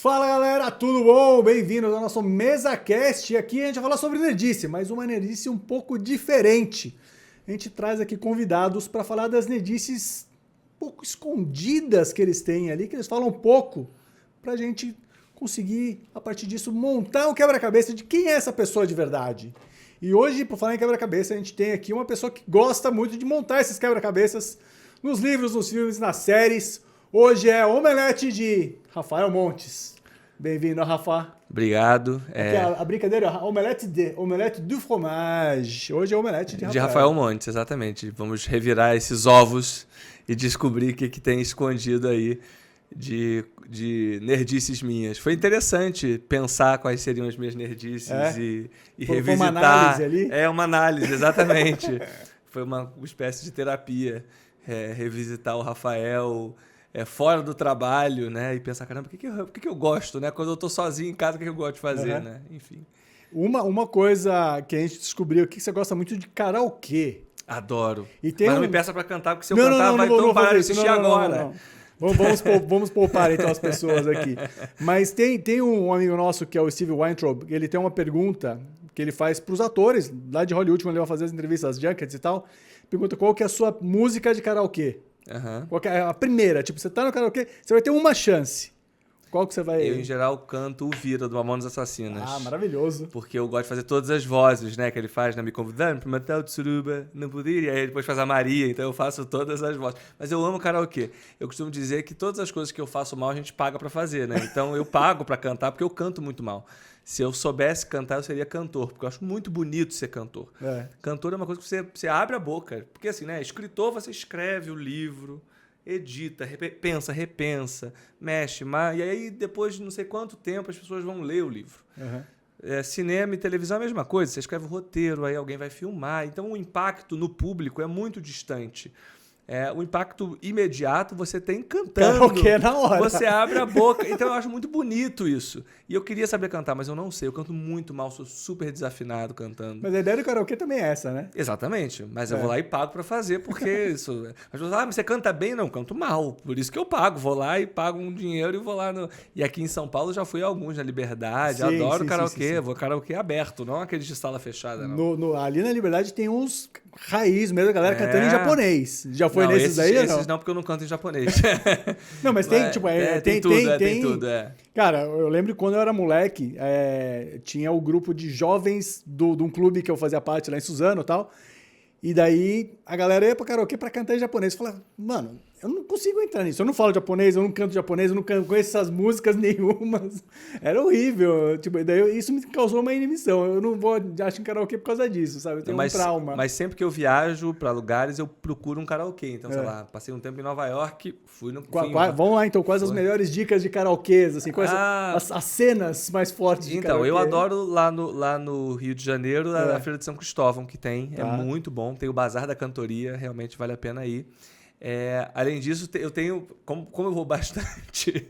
Fala galera, tudo bom? Bem-vindos ao nosso MesaCast. Aqui a gente vai falar sobre nerdice, mas uma nerdice um pouco diferente. A gente traz aqui convidados para falar das nerdices um pouco escondidas que eles têm ali, que eles falam pouco, para a gente conseguir, a partir disso, montar um quebra-cabeça de quem é essa pessoa de verdade. E hoje, por falar em quebra-cabeça, a gente tem aqui uma pessoa que gosta muito de montar esses quebra-cabeças nos livros, nos filmes, nas séries. Hoje é Omelete de Rafael Montes. Bem-vindo, Rafa. Obrigado. A brincadeira é Omelete du fromage. Hoje é Omelete de Rafael. De Rafael Montes, exatamente. Vamos revirar esses ovos e descobrir o que tem escondido aí de nerdices minhas. Foi interessante pensar quais seriam as minhas nerdices e revisitar. Foi uma análise ali? É, uma análise, exatamente. Foi uma espécie de terapia. Revisitar o Rafael fora do trabalho, né? E pensar, caramba, por que eu gosto, né? Quando eu tô sozinho em casa, o que eu gosto de fazer, né? Enfim. Uma coisa que a gente descobriu aqui, que você gosta muito de karaokê. Adoro. Mas não me peça pra cantar, porque se eu cantar, vai todo mundo parar de assistir agora. Não. Vamos poupar então as pessoas aqui. Mas tem um amigo nosso que é o Steve Weintraub, ele tem uma pergunta que ele faz pros atores lá de Hollywood, quando ele vai fazer as entrevistas, as junkets e tal. Pergunta qual que é a sua música de karaokê. Qual que é a primeira? Tipo, você tá no karaokê, você vai ter uma chance. Qual que você vai... Eu, em geral, canto o Vira, do Mamonas Assassinas. Ah, maravilhoso. Porque eu gosto de fazer todas as vozes, né? Que ele faz, né? Me convidando para matar o Tsuruba, não poderia. E aí ele depois faz a Maria, então eu faço todas as vozes. Mas eu amo karaokê. Eu costumo dizer que todas as coisas que eu faço mal, a gente paga para fazer, né? Então eu pago para cantar, porque eu canto muito mal. Se eu soubesse cantar, eu seria cantor, porque eu acho muito bonito ser cantor. Cantor é uma coisa que você abre a boca. Porque assim, né? Escritor, você escreve o livro, edita, repensa, mexe. E aí, depois de não sei quanto tempo, as pessoas vão ler o livro. Cinema e televisão é a mesma coisa. Você escreve o roteiro, aí alguém vai filmar. Então, o impacto no público é muito distante. O impacto imediato você tem cantando. Karaokê é na hora. Você abre a boca. Então eu acho muito bonito isso. E eu queria saber cantar, mas eu não sei. Eu canto muito mal, sou super desafinado cantando. Mas a ideia do karaokê também é essa, né? Exatamente. Mas eu vou lá e pago pra fazer, porque isso... As pessoas mas você canta bem? Não, canto mal. Por isso que eu pago. Vou lá e pago um dinheiro e vou lá no... E aqui em São Paulo já fui a alguns, na Liberdade. Sim, adoro sim, karaokê. sim. Vou karaokê aberto, não aqueles de sala fechada, não. Ali na Liberdade tem uns raiz mesmo, a galera cantando em japonês. Já foi não, nesses aí ou não? Esses não, porque eu não canto em japonês. Não, mas tem, tem tudo. Cara, eu lembro que quando eu era moleque, tinha o grupo de jovens de um clube que eu fazia parte lá em Suzano e tal. E daí a galera ia pra karaokê pra cantar em japonês. Eu falava, mano, eu não consigo entrar nisso. Eu não falo japonês, eu não canto japonês, eu não conheço essas músicas nenhumas. Era horrível. Tipo, daí isso me causou uma inibição. Eu não vou, acho, em karaokê por causa disso, sabe? Eu tenho um trauma. Mas sempre que eu viajo pra lugares, eu procuro um karaokê. Então, sei lá, passei um tempo em Nova York, fui no... Vamos lá, então. Quais as melhores dicas de karaokês? Assim, quais as cenas mais fortes de karaokê? Então, eu adoro lá no Rio de Janeiro a Feira de São Cristóvão, que tem. É muito bom. Tem o Bazar da Cantoria, realmente vale a pena ir. Além disso, eu tenho, como eu vou bastante,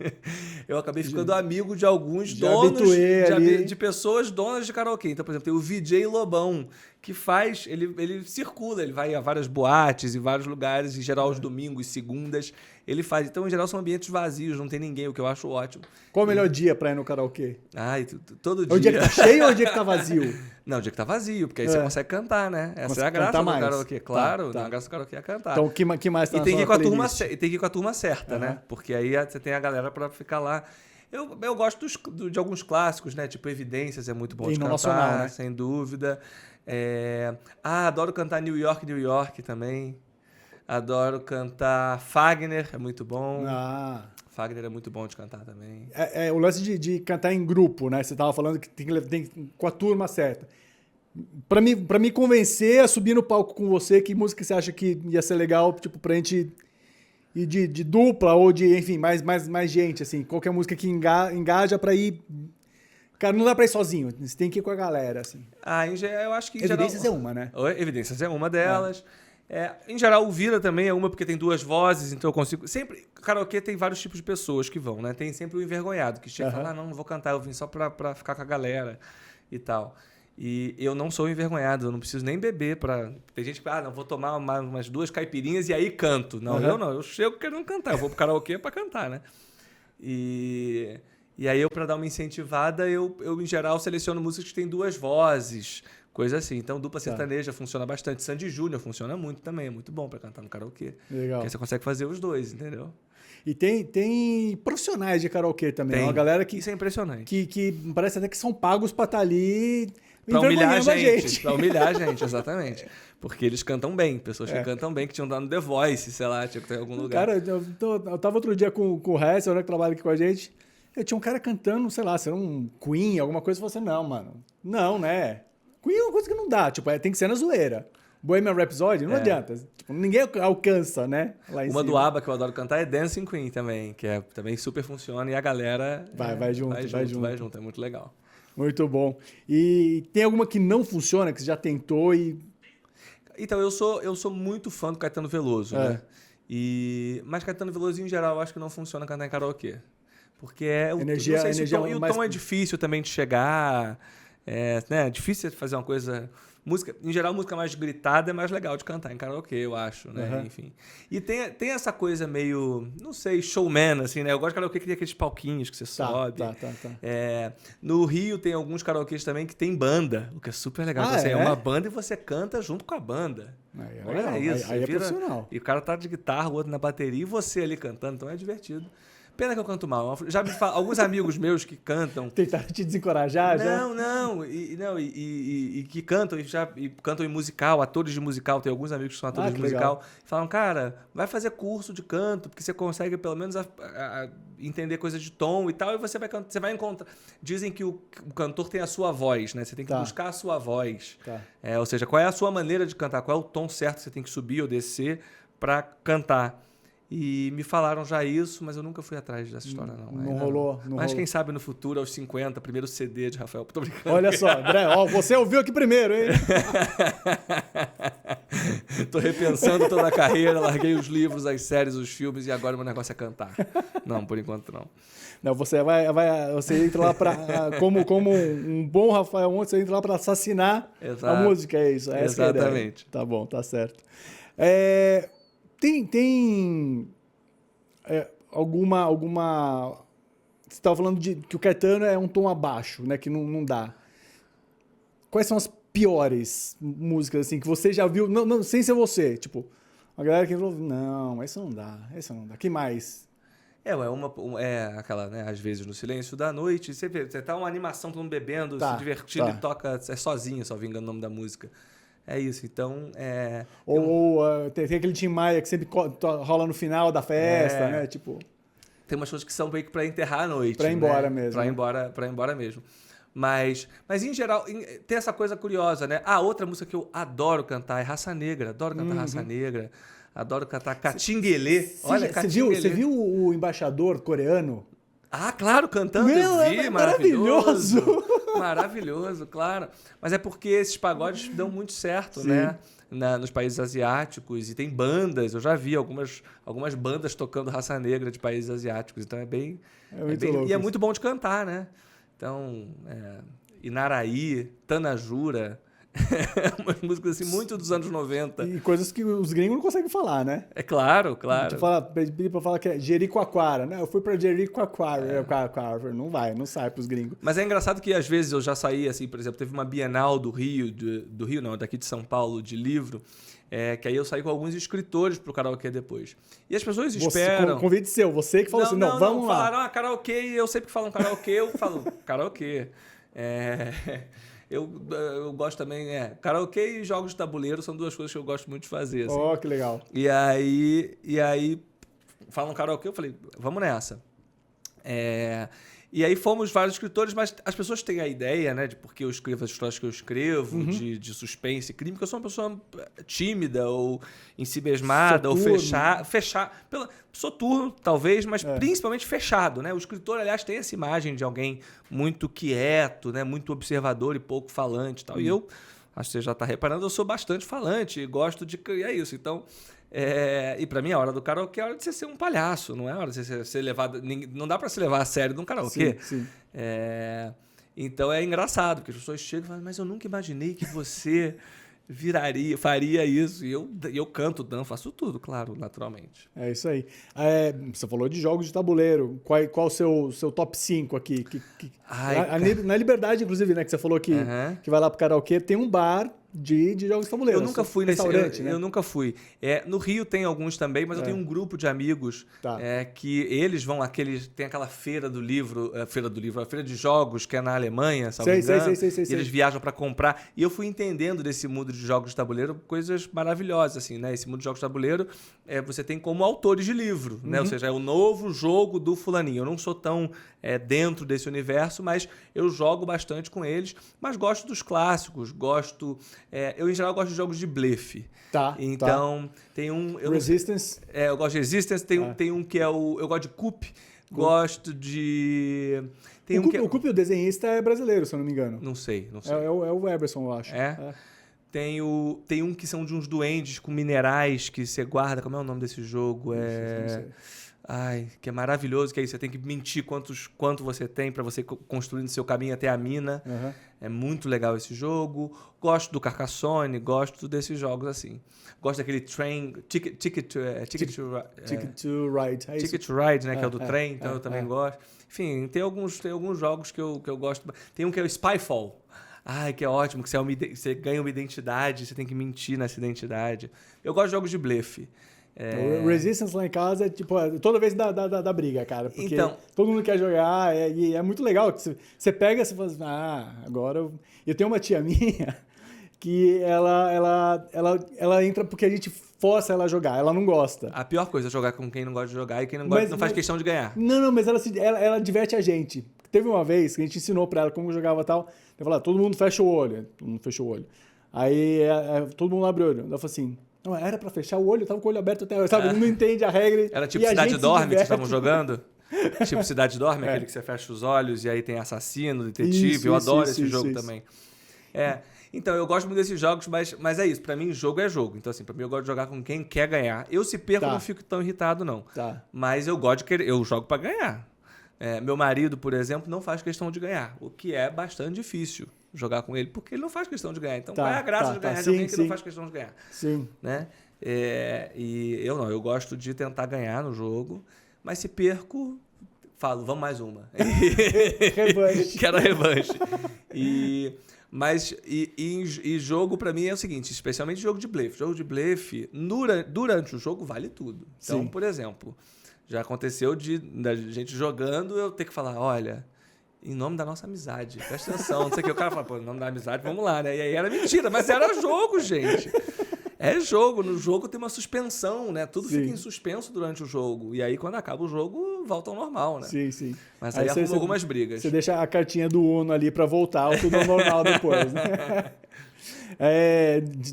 eu acabei ficando amigo de alguns donos, de pessoas donas de karaokê. Então, por exemplo, tem o VJ Lobão, que faz, ele circula, ele vai a várias boates e vários lugares, em geral aos domingos, segundas, ele faz. Então, em geral, são ambientes vazios, não tem ninguém, o que eu acho ótimo. Qual o melhor dia pra ir no karaokê? Todo dia. É o dia que tá cheio ou o dia que tá vazio? Não, o dia que tá vazio, porque aí você consegue cantar, né? Essa é a graça do karaokê, claro. A graça do karaokê é cantar. Então, o que mais tá e tem que ir com a turma tem que ir com a turma certa, né? Porque aí você tem a galera pra ficar lá. Eu gosto de alguns clássicos, né? Tipo Evidências é muito bom de cantar, nacional, né? Sem dúvida. Adoro cantar New York, New York também. Adoro cantar Fagner, é muito bom. Fagner é muito bom de cantar também. O lance de cantar em grupo, né? Você tava falando que tem com a turma certa. Pra me convencer a subir no palco com você, que música você acha que ia ser legal, tipo, pra gente ir de dupla ou de, enfim, mais gente, assim. Qualquer música que engaja pra ir... Cara, não dá pra ir sozinho, você tem que ir com a galera, assim. Eu acho que... Evidências é uma, né? Evidências é uma delas. Em geral, o Vira também é uma, porque tem duas vozes, então eu consigo... Sempre, karaokê tem vários tipos de pessoas que vão, né? Tem sempre o envergonhado, que chega e fala, não vou cantar, eu vim só pra ficar com a galera e tal. E eu não sou envergonhado, eu não preciso nem beber pra... Tem gente que não, vou tomar umas 2 caipirinhas e aí canto. Não, eu chego querendo cantar, eu vou pro karaokê pra cantar, né? E E aí eu, para dar uma incentivada, eu em geral seleciono músicas que têm 2 vozes, coisa assim. Então dupla sertaneja funciona bastante. Sandy Júnior funciona muito também, é muito bom para cantar no karaokê. Legal. Porque você consegue fazer os dois, entendeu? E tem profissionais de karaokê também. Tem. Uma galera que, Isso é impressionante. que parece até que são pagos pra estar ali Pra humilhar a envergonhando gente. Pra humilhar a gente, exatamente. Porque eles cantam bem. Pessoas que cantam bem, que tinham dado no The Voice, sei lá, tinha que ter em algum lugar. Cara, eu tava outro dia com o Hessel, né, que trabalha aqui com a gente. Eu tinha um cara cantando, sei lá, se era um Queen, alguma coisa. Eu falei assim, não, mano. Não, né? Queen é uma coisa que não dá. Tipo, tem que ser na zoeira. Bohemian Rhapsody, não adianta. Tipo, ninguém alcança, né? Lá em Uma cima. do ABBA que eu adoro cantar é Dancing Queen também, que também super funciona e a galera Vai junto. É muito legal. Muito bom. E tem alguma que não funciona, que você já tentou e... Então, eu sou muito fã do Caetano Veloso, né? Mas Caetano Veloso, em geral, eu acho que não funciona cantar em karaokê. Porque Energia o tom é difícil também de chegar. É difícil de fazer uma coisa... Música, em geral, música mais gritada é mais legal de cantar em karaokê, eu acho, né? Enfim. E tem essa coisa meio, não sei, showman, assim, né? Eu gosto de karaokê que tem aqueles palquinhos que você sobe. Tá. No Rio tem alguns karaokês também que tem banda, o que é super legal. Você é uma banda e você canta junto com a banda. Olha isso. Aí é profissional. E o cara tá de guitarra, o outro na bateria e você ali cantando, então é divertido. Pena que eu canto mal. Já me alguns amigos meus que cantam... Tentaram te desencorajar já? Não. E que cantam, e cantam em musical, atores de musical. Tem alguns amigos que são atores de musical. Falam, cara, vai fazer curso de canto, porque você consegue pelo menos entender coisas de tom e tal, e você vai encontrar... Dizem que o cantor tem a sua voz, né? Você tem que buscar a sua voz. Ou seja, qual é a sua maneira de cantar, qual é o tom certo que você tem que subir ou descer para cantar. E me falaram já isso, mas eu nunca fui atrás dessa história, não. Não rolou. Mas quem sabe no futuro, aos 50, primeiro CD de Rafael. Tô brincando. Olha só, André, você ouviu aqui primeiro, hein? Tô repensando toda a carreira, larguei os livros, as séries, os filmes e agora o meu negócio é cantar. Não, por enquanto não. Não, você entra lá para como um bom Rafael Montes, você entra lá para assassinar a música, é isso. Exatamente. Tá bom, tá certo. Tem alguma... Você estava falando que o Caetano é um tom abaixo, né? Que não dá. Quais são as piores músicas, assim, que você já viu? Não, sem ser você. Tipo, a galera que falou, não, essa não dá. Que mais? Aquela, né? Às vezes no silêncio da noite, você tá uma animação, todo mundo bebendo, se divertindo e toca, é sozinho, só vingando o nome da música. É isso, então... Tem aquele Tim Maia que sempre rola no final da festa, né? Tipo... Tem umas coisas que são meio que pra enterrar a noite. Pra ir embora mesmo. Pra ir embora mesmo. Mas em geral, tem essa coisa curiosa, né? Outra música que eu adoro cantar é Raça Negra. Adoro cantar Raça Negra. Adoro cantar Catinguelê. Olha, Catinguelê. Você viu o embaixador coreano? Claro, cantando. Eu vi, maravilhoso. Maravilhoso, claro. Mas é porque esses pagodes dão muito certo, né? Nos países asiáticos. E tem bandas, eu já vi algumas bandas tocando Raça Negra de países asiáticos. Então é bem... E é muito bom de cantar, né? Então, Inaraí, Tanajura... umas músicas assim, muito dos anos 90. E coisas que os gringos não conseguem falar, né? É claro. Pedir pra falar que é Jericoacoara, né? Eu fui pra Jericoacoara. Não sai pros gringos. Mas é engraçado que às vezes eu já saí, assim, por exemplo, teve uma Bienal daqui de São Paulo, de livro, que aí eu saí com alguns escritores pro karaokê depois. E as pessoas esperam... Convite seu, você que falou vamos lá. Falaram, karaokê, e eu sempre que falam karaokê, eu falo karaokê. Eu gosto também, karaokê e jogos de tabuleiro são duas coisas que eu gosto muito de fazer. Assim. Que legal. E aí falam karaokê, eu falei, vamos nessa. E aí fomos vários escritores, mas as pessoas têm a ideia, né, de porque eu escrevo as histórias que eu escrevo, de suspense e crime, que eu sou uma pessoa tímida ou ensimesmada, ou soturno, talvez, mas principalmente fechado, né? O escritor, aliás, tem essa imagem de alguém muito quieto, né, muito observador e pouco falante e tal. E eu, acho que você já está reparando, eu sou bastante falante e gosto de... E é isso, então... e pra mim a hora do karaokê é a hora de você ser um palhaço, não é a hora de você ser levado... Não dá pra se levar a sério num karaokê. Sim. Então é engraçado, porque as pessoas chegam e falam, mas eu nunca imaginei que você faria isso. E eu canto, danço, faço tudo, claro, naturalmente. É isso aí. Você falou de jogos de tabuleiro. Qual o seu top 5 aqui? Na Liberdade, inclusive, né? Que você falou que vai lá pro karaokê, tem um bar de jogos de tabuleiro. Eu nunca fui nesse restaurante, né? Eu nunca fui. No Rio tem alguns também, mas eu tenho um grupo de amigos que eles vão tem aquela feira do livro, a feira de jogos que é na Alemanha, sabe? E eles viajam para comprar. E eu fui entendendo desse mundo de jogos de tabuleiro coisas maravilhosas, assim, né? Esse mundo de jogos de tabuleiro, você tem como autores de livro, né? Ou seja, é o novo jogo do fulaninho. Eu não sou tão dentro desse universo, mas eu jogo bastante com eles, mas gosto dos clássicos, eu, em geral, gosto de jogos de blefe. Então, tem um... Resistance? Eu gosto de Resistance. Tem um que é o... Eu gosto de Coup. Gosto de... O Coup, o desenhista, é brasileiro, se eu não me engano. Não sei. É o Eberson, eu acho. Tem um que são de uns duendes com minerais que você guarda. Como é o nome desse jogo? Não sei. Que é maravilhoso, que aí você tem que mentir quanto você tem para você construir no seu caminho até a mina. É muito legal esse jogo. Gosto do Carcassonne, gosto desses jogos assim. Gosto daquele Ticket to Ride. Ticket to Ride, né? Que é o do trem, então eu também gosto. Enfim, tem alguns jogos que eu gosto. Tem um que é o Spyfall. Que é ótimo, que você ganha uma identidade, você tem que mentir nessa identidade. Eu gosto de jogos de blefe. O Resistance lá em casa é tipo, toda vez dá briga, cara. Porque todo mundo quer jogar e é muito legal. Você pega e você fala assim, agora... Eu tenho uma tia minha que ela entra porque a gente força ela a jogar, ela não gosta. A pior coisa é jogar com quem não gosta de jogar e quem não gosta não faz questão de ganhar. Não, mas ela diverte a gente. Teve uma vez que a gente ensinou pra ela como jogava e tal. Eu falei, todo mundo fecha o olho. Todo mundo fechou o olho. Aí todo mundo abre o olho. Ela falou assim... Não, era pra fechar o olho, eu tava com o olho aberto até... Sabe, não entende a regra. Era tipo Cidade Dorme que vocês estavam jogando? Tipo Cidade Dorme, aquele que você fecha os olhos e aí tem assassino, detetive. Eu adoro esse jogo também. Então, eu gosto muito desses jogos, mas é isso. Pra mim, jogo é jogo. Então, assim, pra mim, eu gosto de jogar com quem quer ganhar. Eu, se perco, não fico tão irritado, não. Mas eu gosto de querer... Eu jogo pra ganhar. Meu marido, por exemplo, não faz questão de ganhar. O que é bastante difícil jogar com ele, porque ele não faz questão de ganhar. Então, qual é a graça de ganhar de alguém que não faz questão de ganhar? Sim. Né? E eu gosto de tentar ganhar no jogo, mas se perco, falo, vamos mais uma. Revanche. Quero a revanche. Mas jogo, pra mim, é o seguinte, especialmente jogo de blefe. Jogo de blefe, durante o jogo, vale tudo. Então, por exemplo, já aconteceu da gente jogando, eu ter que falar, olha... Em nome da nossa amizade. Presta atenção. Não sei o que. O cara fala, em nome da amizade, vamos lá, né? E aí era mentira, mas era jogo, gente. É jogo. No jogo tem uma suspensão, né? Tudo fica em suspenso durante o jogo. E aí, quando acaba o jogo, volta ao normal, né? Sim. Mas aí arruma algumas brigas. Você deixa a cartinha do Uno ali pra voltar, tudo ao normal depois, né?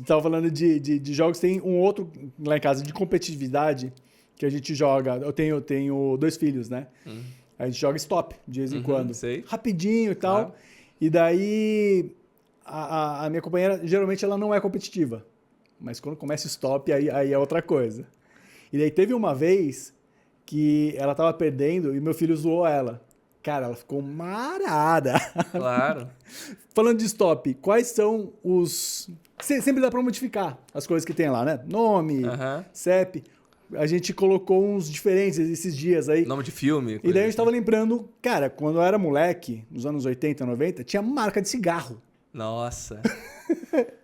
Tava falando de jogos, tem um outro lá em casa de competitividade que a gente joga. Eu tenho 2 filhos, né? A gente joga stop de vez em quando. Rapidinho e tal. Claro. E daí, a minha companheira, geralmente, ela não é competitiva. Mas quando começa stop, aí é outra coisa. E daí teve uma vez que ela tava perdendo e meu filho zoou ela. Cara, ela ficou marada. Claro. Falando de stop, quais são os... Sempre dá pra modificar as coisas que tem lá, né? Nome, CEP... A gente colocou uns diferentes esses dias aí. Nome de filme. E daí a gente tava lembrando, cara, quando eu era moleque, nos anos 80, 90, tinha marca de cigarro. Nossa.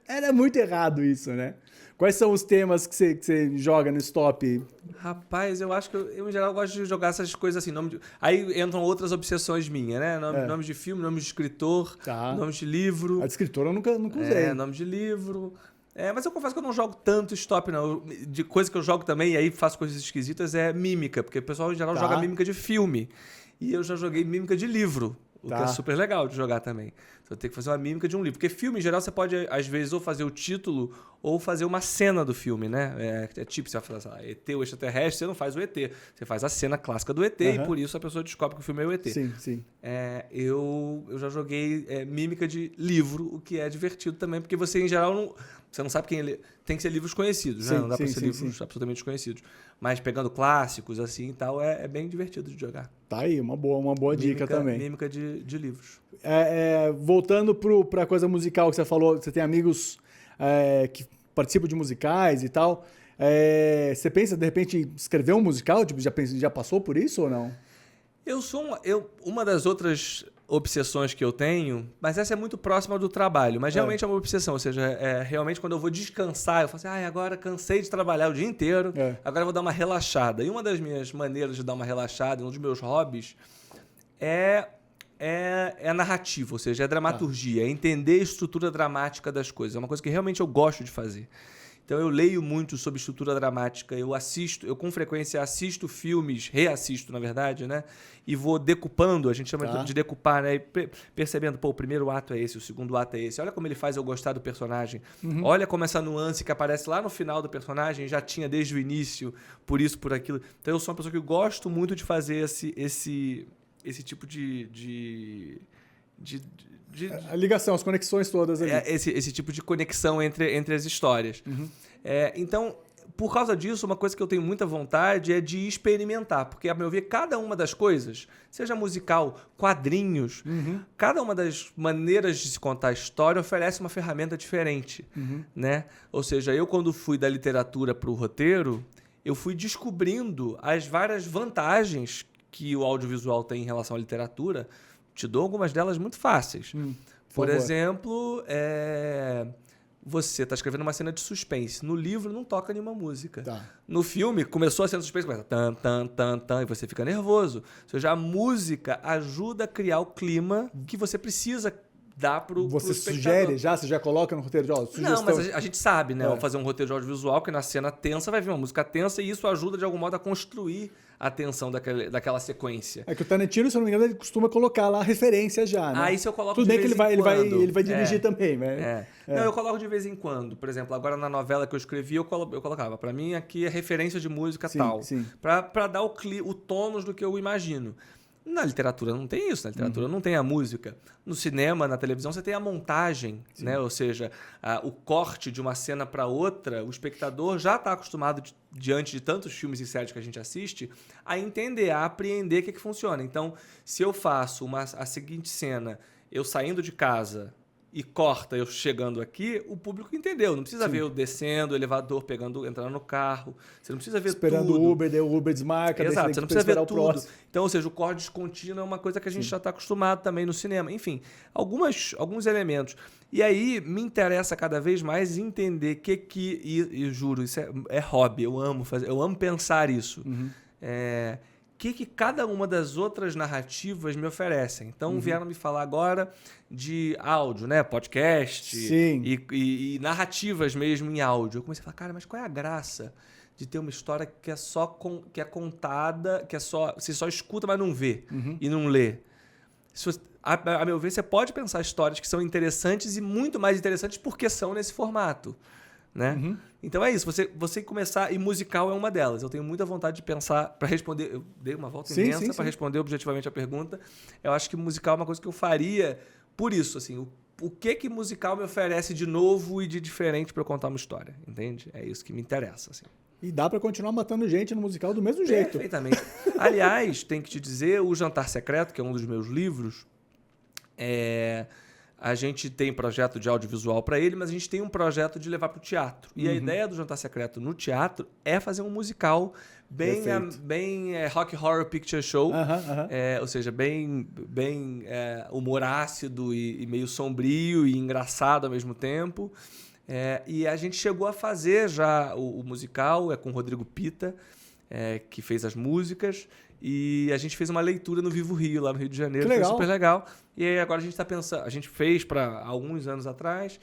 Era muito errado isso, né? Quais são os temas que você joga no stop? Rapaz, eu acho que eu em geral, gosto de jogar essas coisas assim. Aí entram outras obsessões minhas, né? Nome de filme, nome de escritor, nome de livro. A de escritor eu nunca usei. Nome de livro... mas eu confesso que eu não jogo tanto stop, não. De coisa que eu jogo também, e aí faço coisas esquisitas, é mímica. Porque o pessoal, em geral, joga mímica de filme. E eu já joguei mímica de livro. O que é super legal de jogar também. Você tem que fazer uma mímica de um livro. Porque filme, em geral, você pode, às vezes, ou fazer o título ou fazer uma cena do filme, né? Tipo, você vai falar, sei lá, ET, o extraterrestre, você não faz o ET. Você faz a cena clássica do ET e por isso a pessoa descobre que o filme é o ET. Sim. Eu já joguei mímica de livro, o que é divertido também, porque você, em geral, você não sabe quem ele... Tem que ser livros conhecidos, né? Não dá pra ser livros absolutamente desconhecidos. Mas pegando clássicos, assim e tal, é bem divertido de jogar. Tá aí, uma boa dica também. Mímica de livros. Voltando pra coisa musical que você falou, você tem amigos que participam de musicais e tal. Você pensa, de repente, escrever um musical? Tipo, já passou por isso ou não? Uma das outras obsessões que eu tenho, mas essa é muito próxima do trabalho, mas realmente é uma obsessão, ou seja, realmente quando eu vou descansar, eu falo assim, agora cansei de trabalhar o dia inteiro, agora eu vou dar uma relaxada. E uma das minhas maneiras de dar uma relaxada, um dos meus hobbies, é a narrativa, ou seja, é a dramaturgia, é entender a estrutura dramática das coisas. É uma coisa que realmente eu gosto de fazer. Então eu leio muito sobre estrutura dramática, eu com frequência assisto filmes, reassisto na verdade, né? E vou decupando, a gente chama de decupar, né? E percebendo, o primeiro ato é esse, o segundo ato é esse. Olha como ele faz eu gostar do personagem. Olha como essa nuance que aparece lá no final do personagem já tinha desde o início, por isso, por aquilo. Então eu sou uma pessoa que gosto muito de fazer esse tipo a ligação, as conexões todas ali. Esse tipo de conexão entre as histórias. Então, por causa disso, uma coisa que eu tenho muita vontade é de experimentar. Porque, a meu ver, cada uma das coisas, seja musical, quadrinhos, cada uma das maneiras de se contar a história oferece uma ferramenta diferente. Né? Ou seja, eu quando fui da literatura para o roteiro, eu fui descobrindo as várias vantagens que o audiovisual tem em relação à literatura. Te dou algumas delas muito fáceis. Por exemplo, você está escrevendo uma cena de suspense. No livro não toca nenhuma música. No filme, começou a cena de suspense, começa tan, tan, tan, tan, e você fica nervoso. Ou seja, a música ajuda a criar o clima que você precisa dar pro Você espectador. você já coloca no roteiro de sugestão? Não, mas a gente sabe, né? Ao fazer um roteiro de audiovisual, que na cena tensa vai vir uma música tensa e isso ajuda, de algum modo, a construir a tensão daquela sequência. É que o Tarantino, se eu não me engano, ele costuma colocar lá referências já, né? Isso eu coloco Tudo de bem vez que ele vai dirigir também, né? Não, eu coloco de vez em quando. Por exemplo, agora na novela que eu escrevi, eu colocava. Pra mim, aqui é referência de música tal. Sim. Pra dar o tônus do que eu imagino. Na literatura não tem isso, na literatura não tem a música. No cinema, na televisão, você tem a montagem, né? Ou seja, o corte de uma cena para outra, o espectador já está acostumado, diante de tantos filmes e séries que a gente assiste, a entender, a apreender o que funciona. Então, se eu faço a seguinte cena, eu saindo de casa e corta eu chegando aqui, o público entendeu. Não precisa ver eu descendo, o elevador, entrando no carro. Você não precisa ver esperando tudo. o Uber, daí o Uber desmarca. Exato, você não precisa ver tudo. Então, ou seja, o corte descontínuo é uma coisa que a gente já está acostumado também no cinema. Enfim, alguns elementos. E aí, me interessa cada vez mais entender e juro, isso é hobby, eu amo fazer, eu amo pensar isso. Que cada uma das outras narrativas me oferecem. Então, vieram me falar agora de áudio, né? Podcast e narrativas mesmo em áudio. Eu comecei a falar, cara, mas qual é a graça de ter uma história que é contada, você só escuta, mas não vê e não lê? A meu ver, você pode pensar histórias que são interessantes e muito mais interessantes porque são nesse formato. Né? Então é isso, você começar, e musical é uma delas. Eu tenho muita vontade de pensar, para responder, eu dei uma volta imensa para responder objetivamente a pergunta. Eu acho que musical é uma coisa que eu faria por isso, assim, o que musical me oferece de novo e de diferente para eu contar uma história, entende? É isso que me interessa, assim. E dá para continuar matando gente no musical do mesmo jeito. Perfeitamente. Aliás, tem que te dizer, o Jantar Secreto, que é um dos meus livros, a gente tem projeto de audiovisual para ele, mas a gente tem um projeto de levar para o teatro. E a ideia do Jantar Secreto no teatro é fazer um musical bem Rock Horror Picture Show, ou seja, bem humor ácido e meio sombrio e engraçado ao mesmo tempo. E a gente chegou a fazer já o musical, com o Rodrigo Pita, que fez as músicas. E a gente fez uma leitura no Vivo Rio, lá no Rio de Janeiro. Foi super legal. E aí agora a gente está pensando... A gente fez para alguns anos atrás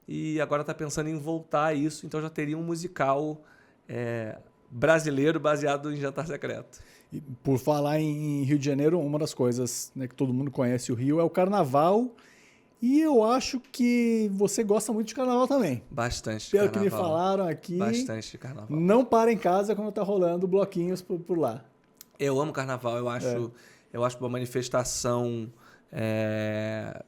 e agora está pensando em voltar a isso. Então já teria um musical brasileiro baseado em Jantar Secreto. E por falar em Rio de Janeiro, uma das coisas, né, que todo mundo conhece o Rio é o Carnaval. E eu acho que você gosta muito de Carnaval também. Bastante de Pelo Carnaval. que me falaram aqui. Bastante de Carnaval. Não para em casa quando tá rolando bloquinhos por lá. Eu amo Carnaval. Eu acho uma manifestação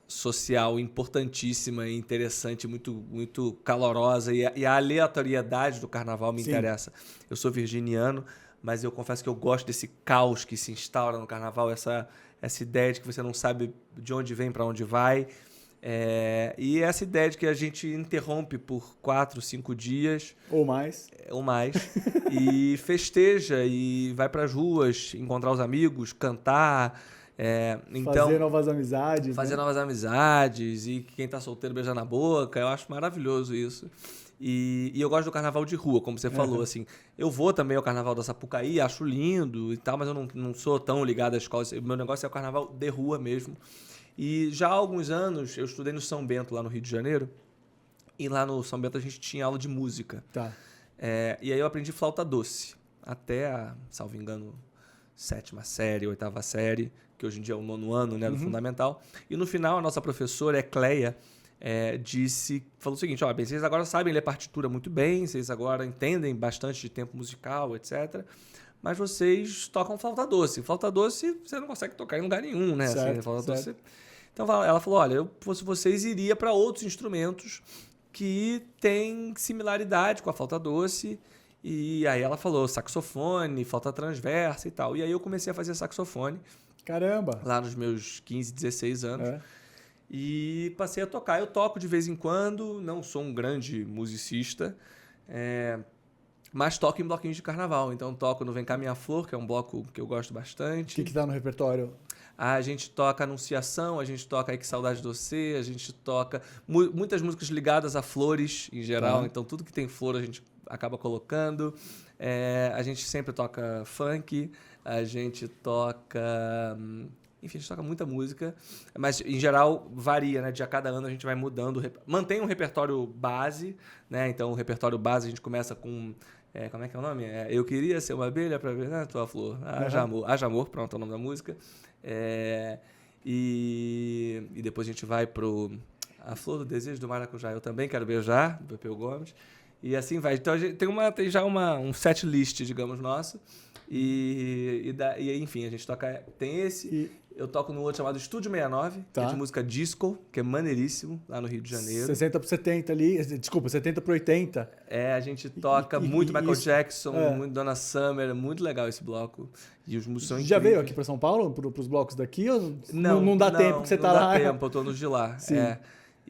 social importantíssima e interessante, muito, muito calorosa. E a aleatoriedade do Carnaval me interessa. Eu sou virginiano, mas eu confesso que eu gosto desse caos que se instaura no Carnaval, essa ideia de que você não sabe de onde vem, para onde vai. E essa ideia de que a gente interrompe por 4, 5 dias Ou mais. ou mais e festeja e vai para as ruas encontrar os amigos, cantar, então Fazer novas amizades. fazer né? novas amizades e quem tá solteiro beijar na boca. Eu acho maravilhoso isso. E eu gosto do carnaval de rua, como você falou, assim. Eu vou também ao carnaval da Sapucaí, acho lindo e tal, mas eu não sou tão ligado à escola. O meu negócio é o carnaval de rua mesmo. E já há alguns anos eu estudei no São Bento, lá no Rio de Janeiro. E lá no São Bento a gente tinha aula de música. Tá. E aí eu aprendi flauta doce. Até a, salvo engano, 7ª série, 8ª série, que hoje em dia é o 9º ano, né, do fundamental. E no final a nossa professora, Cleia, falou o seguinte: bem, vocês agora sabem ler partitura muito bem, vocês agora entendem bastante de tempo musical, etc. Mas vocês tocam flauta doce. Flauta doce você não consegue tocar em lugar nenhum, né? Certo, assim, flauta certo. doce. Então ela falou: olha, eu fosse vocês, iria para outros instrumentos que têm similaridade com a flauta doce. E aí ela falou saxofone, flauta transversa e tal. E aí eu comecei a fazer saxofone. Caramba. Lá nos meus 15, 16 anos. É. E passei a tocar. Eu toco de vez em quando, não sou um grande musicista, mas toco em bloquinhos de carnaval. Então toco no Vem Cá Minha Flor, que é um bloco que eu gosto O bastante. que tá no repertório? A gente toca Anunciação, a gente toca Ai Que Saudade de Você, a gente toca muitas músicas ligadas a flores em geral. Tá. Então tudo que tem flor a gente acaba colocando. A gente sempre toca funk, a gente toca... Enfim, a gente toca muita música, mas em geral varia, né? De a cada ano a gente vai mudando. Mantém um repertório base, né? Então o repertório base a gente começa com... como é que é o nome? Eu Queria Ser Uma Abelha para Ver na Tua Flor. Haja Amor, pronto, é o nome da música. E depois a gente vai pro A Flor do Desejo do Maracujá. Eu Também Quero Beijar, do Pepeu Gomes. E assim vai. Então a gente tem já um set list, digamos, nosso. E enfim, a gente toca... Tem esse... Eu toco no outro chamado Estúdio 69, Tá. que é de música disco, que é maneiríssimo, lá no Rio de Janeiro. 60 por 70 ali. Desculpa, 70 por 80. A gente toca muito Michael isso- Jackson, muito Donna Summer, é muito legal esse bloco. E os músicos são Já incríveis. veio aqui para São Paulo, pros blocos daqui? Ou não dá tempo porque você tá não lá? dá tempo, eu tô nos de lá. Sim.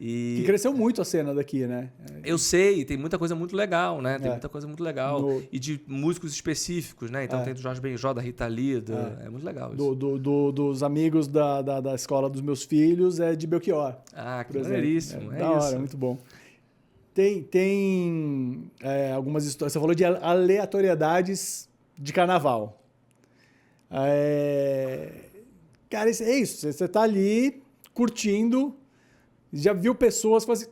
E Que cresceu muito a cena daqui, né? eu sei, tem muita coisa muito legal, né? Tem muita coisa muito legal. No- E de músicos específicos, né? Então tem do Jorge Benjó, da Rita Lee, é muito legal isso. Dos amigos da escola dos meus filhos é de Belchior. Ah, que por exemplo. maneiríssimo. Da hora, muito bom. Tem algumas histórias. Você falou de aleatoriedades de carnaval. Cara, é isso. Você tá ali curtindo, já viu pessoas, fala assim,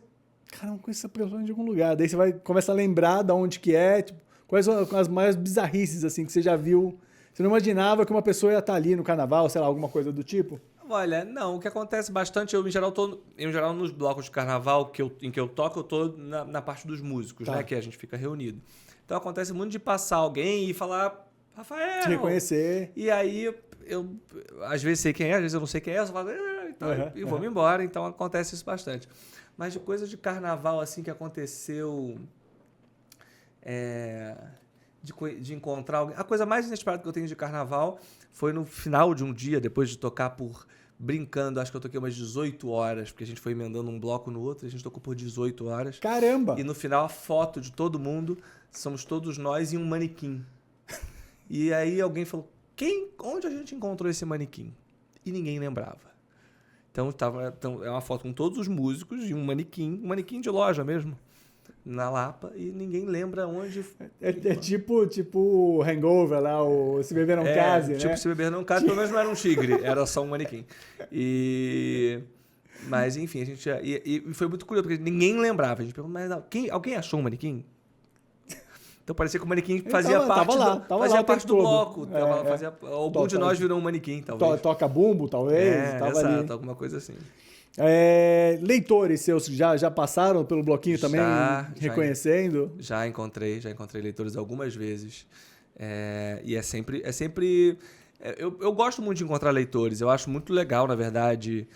cara, não conheço essa pessoa de algum lugar. Daí você começa a lembrar de onde que é, tipo, quais são as maiores bizarrices assim, que você já viu. Você não imaginava que uma pessoa ia estar ali no carnaval, sei lá, alguma coisa do tipo? Olha, não, o que acontece bastante, eu em geral nos blocos de carnaval em que eu toco, eu tô na parte dos músicos, Tá. né? Que a gente fica reunido. Então acontece muito de passar alguém e falar, Rafael! Te reconhecer. E aí eu às vezes sei quem é, às vezes eu não sei quem é, eu só falo, e vou-me embora, então acontece isso bastante. Mas de coisa de carnaval assim que aconteceu, de encontrar alguém. A coisa mais inesperada que eu tenho de carnaval foi no final de um dia, depois de tocar brincando, acho que eu toquei umas 18 horas, porque a gente foi emendando um bloco no outro, a gente tocou por 18 horas. Caramba! E no final a foto de todo mundo, somos todos nós e um manequim. E aí alguém falou, onde a gente encontrou esse manequim? E ninguém lembrava. Então é uma foto com todos os músicos e um manequim de loja mesmo, na Lapa, e ninguém lembra onde... É tipo Hangover lá, o Se Beber Não Case, tipo, né? Se Beber Não Case, pelo menos não era um tigre, era só um manequim. Mas, enfim, a gente... E foi muito curioso, porque ninguém lembrava. A gente perguntou, mas alguém achou um manequim? Então parecia que o manequim fazia parte do bloco. Algum de nós virou um manequim, talvez. Toca bumbo, talvez. Tava exato, ali. alguma coisa assim. Leitores seus já passaram pelo bloquinho também, reconhecendo? Já encontrei leitores algumas vezes. E é sempre eu gosto muito de encontrar leitores. Eu acho muito legal, na verdade.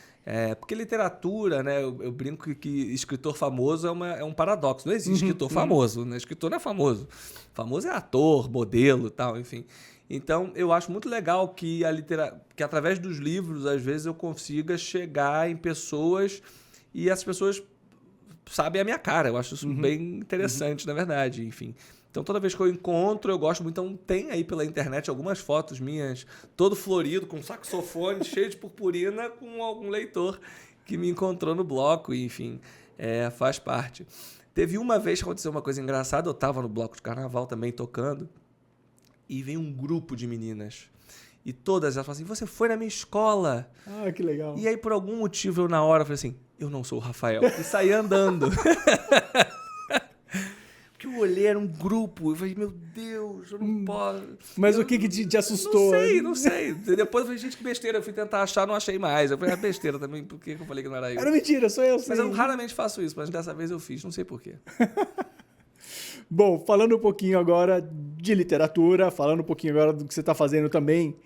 Porque literatura, né? Eu brinco que escritor famoso é um paradoxo. Não existe escritor famoso, né? Escritor não é famoso. Famoso é ator, modelo e tal, enfim. Então, eu acho muito legal que através dos livros, às vezes, eu consiga chegar em pessoas e essas pessoas sabem a minha cara. Eu acho isso bem interessante, na verdade, enfim. Então, toda vez que eu encontro, eu gosto muito. Então, tem aí pela internet algumas fotos minhas, todo florido, com um saxofone cheio de purpurina, com algum leitor que me encontrou no bloco, e, enfim, faz parte. Teve uma vez que aconteceu uma coisa engraçada, eu estava no bloco de carnaval também tocando, e veio um grupo de meninas. E todas elas falaram assim, você foi na minha escola. Ah, que legal. E aí, por algum motivo, eu na hora falei assim, eu não sou o Rafael. E saí andando. Porque eu olhei, era um grupo. Eu falei, meu Deus, eu não posso. Mas o que te assustou? Não sei. Depois eu falei, gente, que besteira. Eu fui tentar achar, não achei mais. Eu falei, besteira também. Por que eu falei que não era eu? Era mentira, sou eu. Mas eu raramente faço isso, mas dessa vez eu fiz. Não sei por quê. Bom, falando um pouquinho agora de literatura, falando um pouquinho agora do que você está fazendo também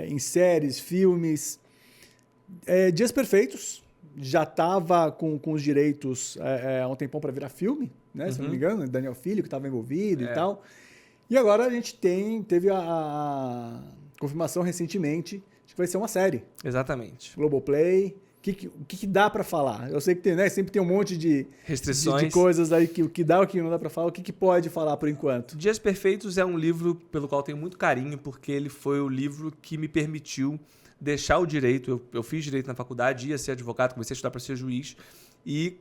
em séries, filmes. Dias Perfeitos já estava com os direitos há um tempão para virar filme, né? Se não me engano, Daniel Filho que estava envolvido e tal. E agora a gente teve a confirmação recentemente de que vai ser uma série. Exatamente. Globoplay. O que dá para falar? Eu sei que tem, né? Sempre tem um monte de restrições, de coisas aí que o que dá, o que não dá para falar. O que pode falar por enquanto? Dias Perfeitos é um livro pelo qual eu tenho muito carinho, porque ele foi o livro que me permitiu deixar o direito. Eu fiz direito na faculdade, ia ser advogado, comecei a estudar para ser juiz e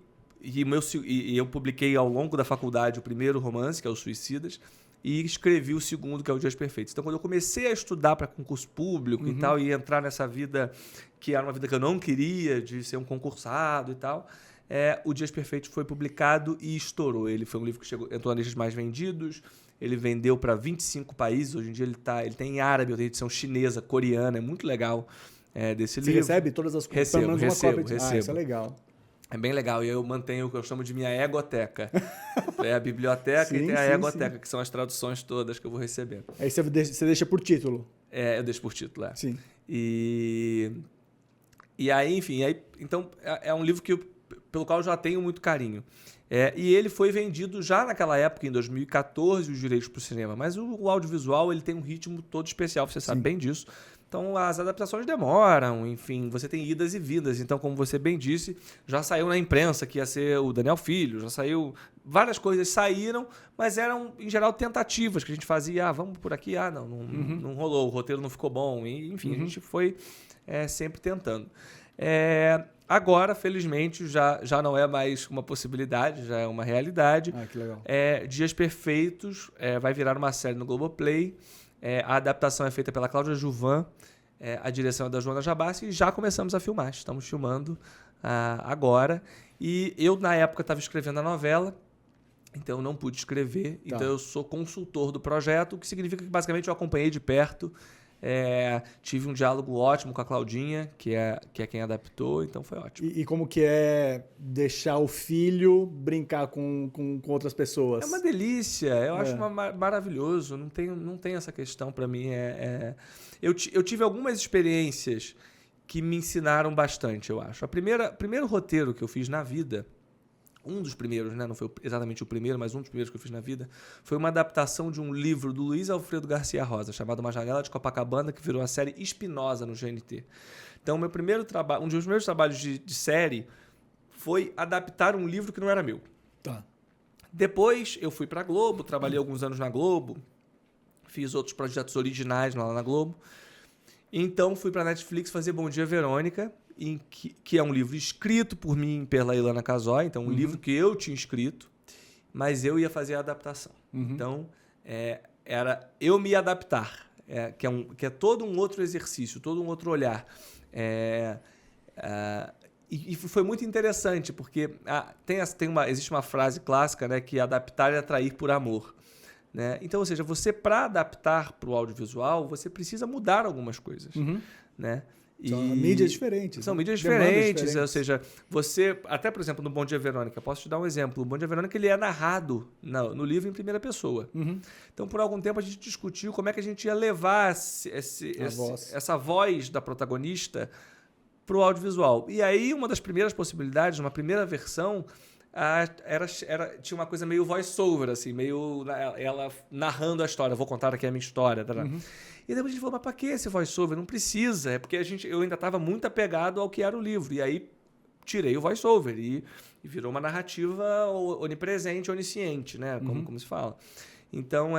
eu publiquei ao longo da faculdade o primeiro romance, que é o Suicidas, e escrevi o segundo, que é o Dias Perfeitos. Então, quando eu comecei a estudar para concurso público e tal, e entrar nessa vida que era uma vida que eu não queria, de ser um concursado e tal, o Dias Perfeitos foi publicado e estourou. Ele foi um livro que entrou na lista dos mais vendidos, ele vendeu para 25 países, hoje em dia ele tem em árabe, tem edição chinesa, coreana, é muito legal desse livro. Você recebe todas as coisas? Recebo. Isso é legal. É bem legal, e eu mantenho o que eu chamo de minha egoteca. É a biblioteca e tem a egoteca, que são as traduções todas que eu vou receber. Aí você deixa por título. Eu deixo por título, Sim. E aí, enfim, então é um livro pelo qual eu já tenho muito carinho. E ele foi vendido já naquela época, em 2014, os direitos para o cinema. Mas o audiovisual ele tem um ritmo todo especial, você sabe bem disso. Então, as adaptações demoram, enfim, você tem idas e vindas. Então, como você bem disse, já saiu na imprensa que ia ser o Daniel Filho, já saiu... Várias coisas saíram, mas eram, em geral, tentativas que a gente fazia. Vamos por aqui, não rolou, o roteiro não ficou bom. E, enfim, a gente foi sempre tentando. Agora, felizmente, já não é mais uma possibilidade, já é uma realidade. Ah, que legal. Dias Perfeitos vai virar uma série no Globoplay. A adaptação é feita pela Cláudia Juvan, a direção é da Joana Jabassi, e já começamos a filmar. Estamos filmando agora. E eu, na época, estava escrevendo a novela, então eu não pude escrever. Tá. Então eu sou consultor do projeto, o que significa que basicamente eu acompanhei de perto. Tive um diálogo ótimo com a Claudinha, que é quem adaptou, então foi ótimo. E como que é deixar o filho brincar com outras pessoas? É uma delícia, eu acho maravilhoso, não tem essa questão para mim. Eu tive algumas experiências que me ensinaram bastante, eu acho. O primeiro roteiro que eu fiz na vida, um dos primeiros, né? Não foi exatamente o primeiro, mas um dos primeiros que eu fiz na vida, foi uma adaptação de um livro do Luiz Alfredo Garcia Rosa, chamado Uma Janela de Copacabana, que virou a série Espinosa no GNT. Então, um dos meus primeiros trabalhos de série foi adaptar um livro que não era meu. Tá. Depois, eu fui para a Globo, trabalhei alguns anos na Globo, fiz outros projetos originais lá na Globo. Então, fui para a Netflix fazer Bom Dia, Verônica, que é um livro escrito por mim e pela Ilana Casoy, então um livro que eu tinha escrito, mas eu ia fazer a adaptação. Então, era eu me adaptar, que é todo um outro exercício, todo um outro olhar. E foi muito interessante, porque existe uma frase clássica, né, que adaptar é atrair por amor. Né? Então, ou seja, você, para adaptar para o audiovisual, você precisa mudar algumas coisas. Né? São mídias diferentes. São mídias diferentes, ou seja, você... Até, por exemplo, no Bom Dia, Verônica, posso te dar um exemplo. O Bom Dia, Verônica, ele é narrado no livro em primeira pessoa. Então, por algum tempo, a gente discutiu como é que a gente ia levar essa voz da protagonista para o audiovisual. E aí, uma das primeiras possibilidades, uma primeira versão, tinha uma coisa meio voice-over, assim, meio ela narrando a história. Vou contar aqui a minha história. E depois a gente falou, mas para que esse voice-over? Não precisa. É porque eu ainda estava muito apegado ao que era o livro. E aí tirei o voice-over e virou uma narrativa onipresente, onisciente, né? Como se fala. Então,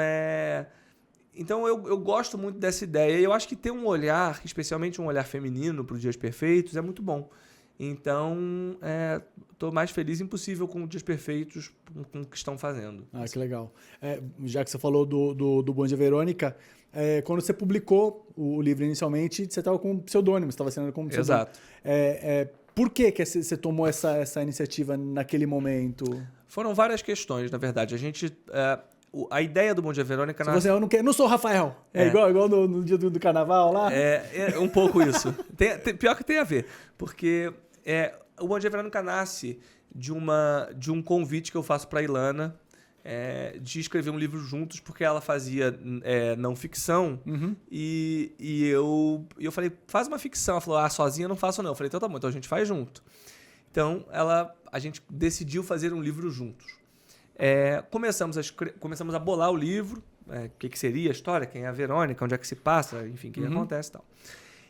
eu gosto muito dessa ideia. E eu acho que ter um olhar, especialmente um olhar feminino para os Dias Perfeitos, é muito bom. Então, estou mais feliz impossível com os Dias Perfeitos, com o que estão fazendo. Ah, que legal. Já que você falou do Bom Dia Verônica, quando você publicou o livro inicialmente, você estava com um pseudônimo, você estava assinando como pseudônimo. Exato. Por que você tomou essa iniciativa naquele momento? Foram várias questões, na verdade. A ideia do Bom Dia Verônica... Eu não sou o Rafael. Igual no dia do carnaval lá? É um pouco isso. Pior que tem a ver. Porque o Bom Dia Verônica nasce de um convite que eu faço para a Ilana de escrever um livro juntos, porque ela fazia não ficção. E eu falei, faz uma ficção. Ela falou, sozinha eu não faço não. Eu falei, então tá bom, então a gente faz junto. Então a gente decidiu fazer um livro juntos. Começamos a bolar o livro, o que seria a história, quem é a Verônica, onde é que se passa, enfim, o que acontece e tal.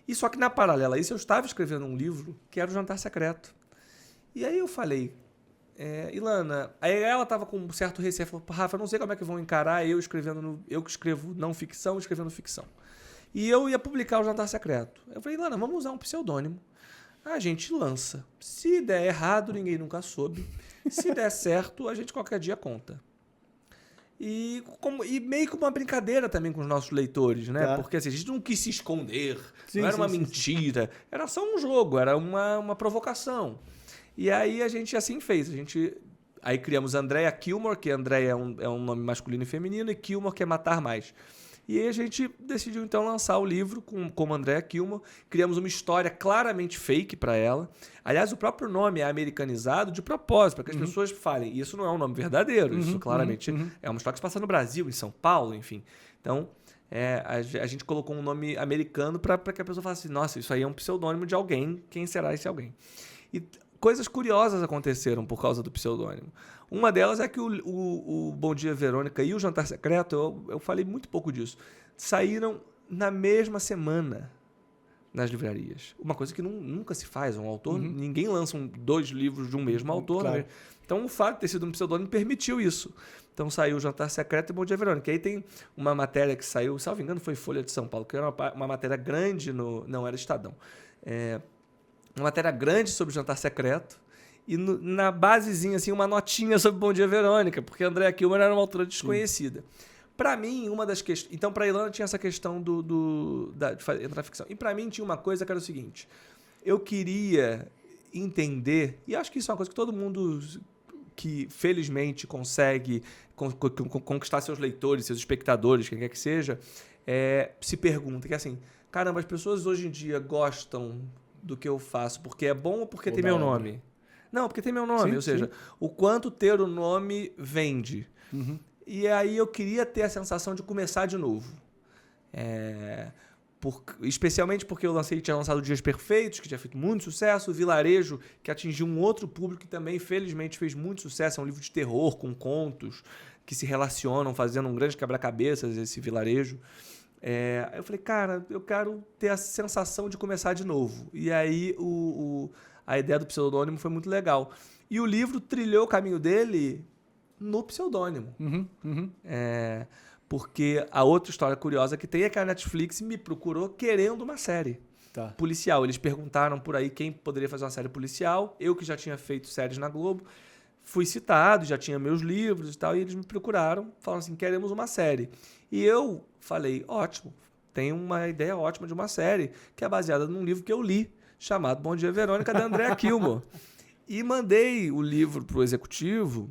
E só que na paralela a isso eu estava escrevendo um livro que era o Jantar Secreto. E aí eu falei, Ilana, aí ela estava com um certo receio, falou, Rafa, eu não sei como é que vão encarar eu que escrevo não ficção, escrevendo ficção. E eu ia publicar o Jantar Secreto. Eu falei, Ilana, vamos usar um pseudônimo. A gente lança. Se der errado, ninguém nunca soube. Se der certo, a gente qualquer dia conta. E meio que uma brincadeira também com os nossos leitores, né? Tá. Porque assim, a gente não quis se esconder, não era uma mentira, era só um jogo, era uma provocação. E aí a gente assim fez. Aí criamos Andrea Kilmore, que Andrea é um nome masculino e feminino, e Kilmore, que é matar mais. E aí a gente decidiu, então, lançar o livro como Andrea Kilmore. Criamos uma história claramente fake para ela. Aliás, o próprio nome é americanizado de propósito, para que as pessoas falem. Isso não é um nome verdadeiro. Isso claramente é uma história que se passa no Brasil, em São Paulo, enfim. Então, a gente colocou um nome americano para que a pessoa falasse, nossa, isso aí é um pseudônimo de alguém. Quem será esse alguém? E coisas curiosas aconteceram por causa do pseudônimo. Uma delas é que o Bom Dia Verônica e o Jantar Secreto, eu falei muito pouco disso, saíram na mesma semana nas livrarias. Uma coisa que nunca se faz. Um autor, ninguém lança 2 livros de um mesmo autor. Claro. Né? Então, o fato de ter sido um pseudônimo permitiu isso. Então, saiu o Jantar Secreto e o Bom Dia Verônica. Aí tem uma matéria que saiu, salvo engano, foi Folha de São Paulo, que era uma matéria grande não era Estadão. Uma matéria grande sobre o Jantar Secreto. E na basezinha, assim, uma notinha sobre Bom Dia Verônica, porque a Andrea Kilmer era uma autora desconhecida. Para mim, uma das questões... Então, para a Ilana tinha essa questão de entrar na ficção. E para mim tinha uma coisa que era o seguinte. Eu queria entender, e acho que isso é uma coisa que todo mundo que felizmente consegue conquistar seus leitores, seus espectadores, quem quer que seja, se pergunta, que é assim, caramba, as pessoas hoje em dia gostam do que eu faço porque é bom ou porque tem meu nome? Não, porque tem meu nome, ou seja, o quanto ter o nome vende. E aí eu queria ter a sensação de começar de novo. Especialmente porque tinha lançado Dias Perfeitos, que tinha feito muito sucesso, o Vilarejo, que atingiu um outro público que também, felizmente, fez muito sucesso. É um livro de terror com contos que se relacionam, fazendo um grande quebra-cabeças, esse Vilarejo. Eu falei, cara, eu quero ter a sensação de começar de novo. E aí a ideia do pseudônimo foi muito legal. E o livro trilhou o caminho dele no pseudônimo. Porque a outra história curiosa que tem é que a Netflix me procurou querendo uma série policial. Eles perguntaram por aí quem poderia fazer uma série policial. Eu que já tinha feito séries na Globo, fui citado, já tinha meus livros e tal, e eles me procuraram, falaram assim, queremos uma série. E eu falei, ótimo, tem uma ideia ótima de uma série, que é baseada num livro que eu li, chamado Bom Dia Verônica, da Andrea Kilmore. E mandei o livro para o executivo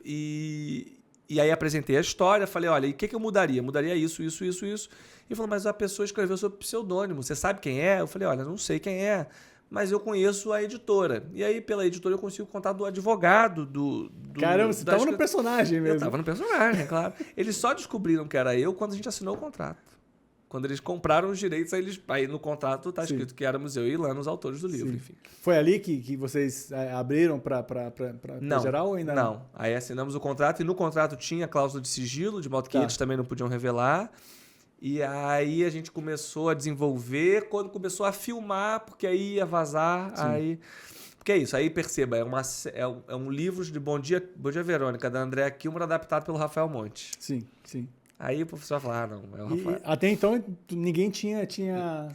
e aí apresentei a história, falei, olha, e o que eu mudaria? Mudaria isso, isso, isso, isso. E falou, mas a pessoa escreveu sob pseudônimo, você sabe quem é? Eu falei, olha, não sei quem é, mas eu conheço a editora. E aí, pela editora, eu consigo contar do advogado do Caramba, você estava no personagem mesmo. Eu estava no personagem, claro. Eles só descobriram que era eu quando a gente assinou o contrato. Quando eles compraram os direitos, aí no contrato está escrito que éramos eu e Ilana, os autores do livro. Enfim. Foi ali que vocês abriram para geral ou ainda não? Aí assinamos o contrato e no contrato tinha cláusula de sigilo, de modo que eles também não podiam revelar. E aí a gente começou a desenvolver, quando começou a filmar, porque aí ia vazar, aí... Porque é isso, aí perceba, é um livro de Bom Dia Verônica, da Andréa Kilmer, adaptado pelo Rafael Monte. Sim, sim. Aí o professor vai falar, não, é o Rafael. E até então, ninguém tinha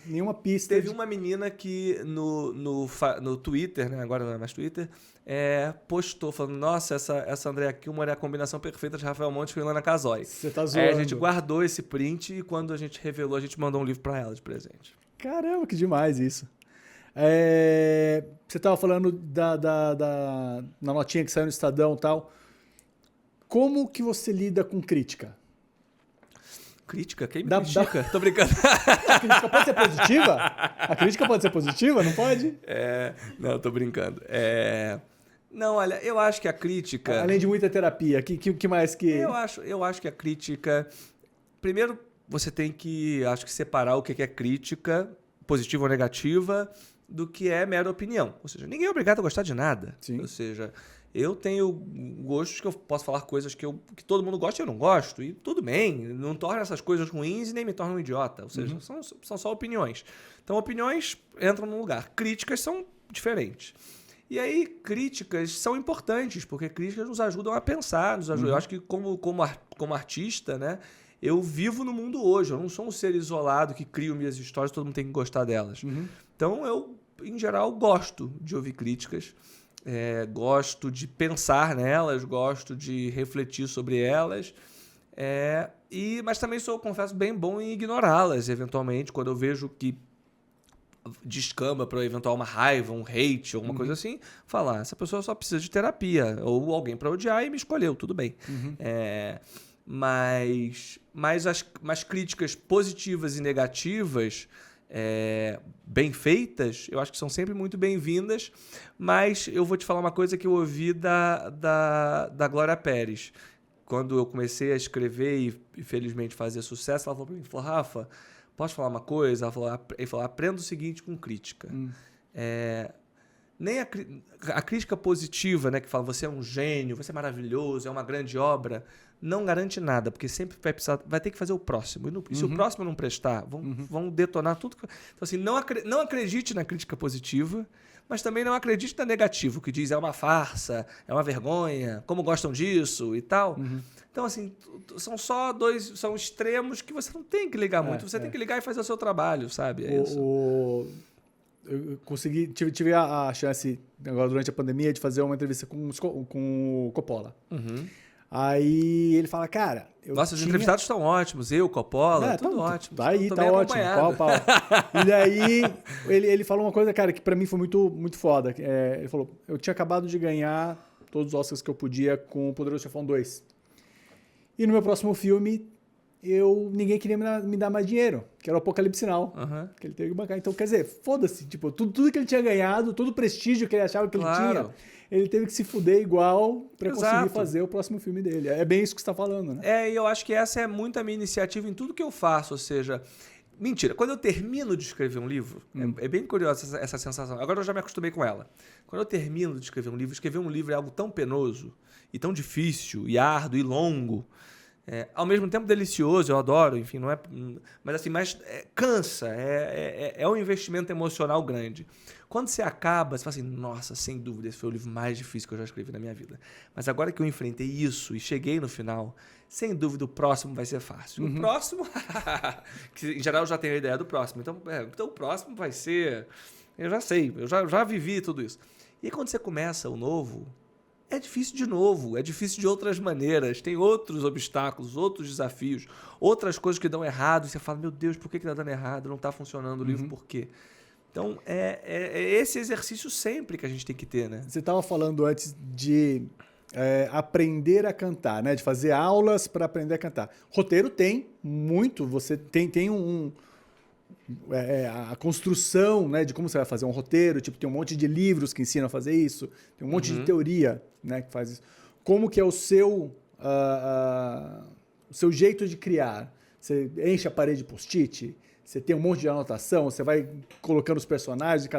nenhuma pista. Teve uma menina que no Twitter, né, agora não é mais Twitter, postou falando, nossa, essa Andréa Kilmer é a combinação perfeita de Rafael Monte com Ilana Casoy. Você tá zoando. Aí a gente guardou esse print e quando a gente revelou, a gente mandou um livro pra ela de presente. Caramba, que demais isso. Você estava falando na notinha que saiu no Estadão e tal. Como que você lida com crítica? Crítica? Quem me critica? Tô brincando. A crítica pode ser positiva? A crítica pode ser positiva, não pode? Não, tô brincando. Não, olha, eu acho que a crítica... Além de muita terapia, que mais que... Eu acho que a crítica... Primeiro, você tem que, acho que, separar o que é crítica, positiva ou negativa, do que é mera opinião. Ou seja, ninguém é obrigado a gostar de nada. Sim. Ou seja, eu tenho gostos que eu posso falar coisas que todo mundo gosta e eu não gosto. E tudo bem, não torna essas coisas ruins e nem me torna um idiota. Ou seja, são só opiniões. Então, opiniões entram num lugar. Críticas são diferentes. E aí, críticas são importantes, porque críticas nos ajudam a pensar. Eu acho que como artista, né, eu vivo no mundo hoje. Eu não sou um ser isolado que crio minhas histórias, todo mundo tem que gostar delas. Então, eu, em geral, gosto de ouvir críticas, gosto de pensar nelas, gosto de refletir sobre elas, mas também sou, confesso, bem bom em ignorá-las, eventualmente, quando eu vejo que descamba para eventual uma raiva, um hate, alguma coisa assim, falar, essa pessoa só precisa de terapia, ou alguém para odiar e me escolheu, tudo bem. Mas as críticas positivas e negativas, bem feitas, eu acho que são sempre muito bem-vindas, mas eu vou te falar uma coisa que eu ouvi da Glória Pérez. Quando eu comecei a escrever e felizmente fazer sucesso, ela falou para mim, Rafa, posso falar uma coisa? Ele falou, aprenda o seguinte com crítica. Nem a crítica positiva, né, que fala você é um gênio, você é maravilhoso, é uma grande obra, não garante nada, porque sempre vai ter que fazer o próximo. E se o próximo não prestar, vão detonar tudo. Então, assim, não acredite na crítica positiva, mas também não acredite na negativa, que diz é uma farsa, é uma vergonha, como gostam disso e tal. Então, assim, são extremos que você não tem que ligar muito, você tem que ligar e fazer o seu trabalho, sabe? Eu tive a chance, agora durante a pandemia, de fazer uma entrevista com o Coppola. Aí ele fala, cara... Nossos entrevistados estão ótimos, eu, Coppola, tudo ótimo. Daí tá ótimo, pau. E daí ele falou uma coisa, cara, que pra mim foi muito, muito foda. Ele falou, eu tinha acabado de ganhar todos os Oscars que eu podia com o Poderoso Chefão 2. E no meu próximo filme, ninguém queria me dar mais dinheiro, que era o Apocalipse Now, que ele teve que bancar. Então, quer dizer, foda-se, tipo, tudo que ele tinha ganhado, todo o prestígio que ele achava que ele tinha, ele teve que se fuder igual pra conseguir fazer o próximo filme dele. É bem isso que você tá falando, né? E eu acho que essa é muito a minha iniciativa em tudo que eu faço, ou seja... Mentira, quando eu termino de escrever um livro, é bem curiosa essa sensação, agora eu já me acostumei com ela. Quando eu termino de escrever um livro é algo tão penoso, e tão difícil, e árduo, e longo, ao mesmo tempo delicioso, eu adoro, enfim, não é... Mas assim, cansa, é um investimento emocional grande. Quando você acaba, você fala assim, nossa, sem dúvida, esse foi o livro mais difícil que eu já escrevi na minha vida. Mas agora que eu enfrentei isso e cheguei no final, sem dúvida o próximo vai ser fácil. O próximo, que em geral eu já tenho a ideia do próximo, então o próximo vai ser... Eu já sei, eu já vivi tudo isso. E quando você começa o novo... É difícil de novo, é difícil de outras maneiras, tem outros obstáculos, outros desafios, outras coisas que dão errado, e você fala, meu Deus, por que está dando errado? Não está funcionando o livro, por quê? Então, é esse exercício sempre que a gente tem que ter, né? Você estava falando antes de aprender a cantar, né? De fazer aulas para aprender a cantar. Roteiro tem muito, você tem a construção, né, de como você vai fazer um roteiro, tipo, tem um monte de livros que ensinam a fazer isso, tem um monte de teoria, né, que faz isso. Como que é o seu jeito de criar? Você enche a parede de post-it? Você tem um monte de anotação, você vai colocando os personagens,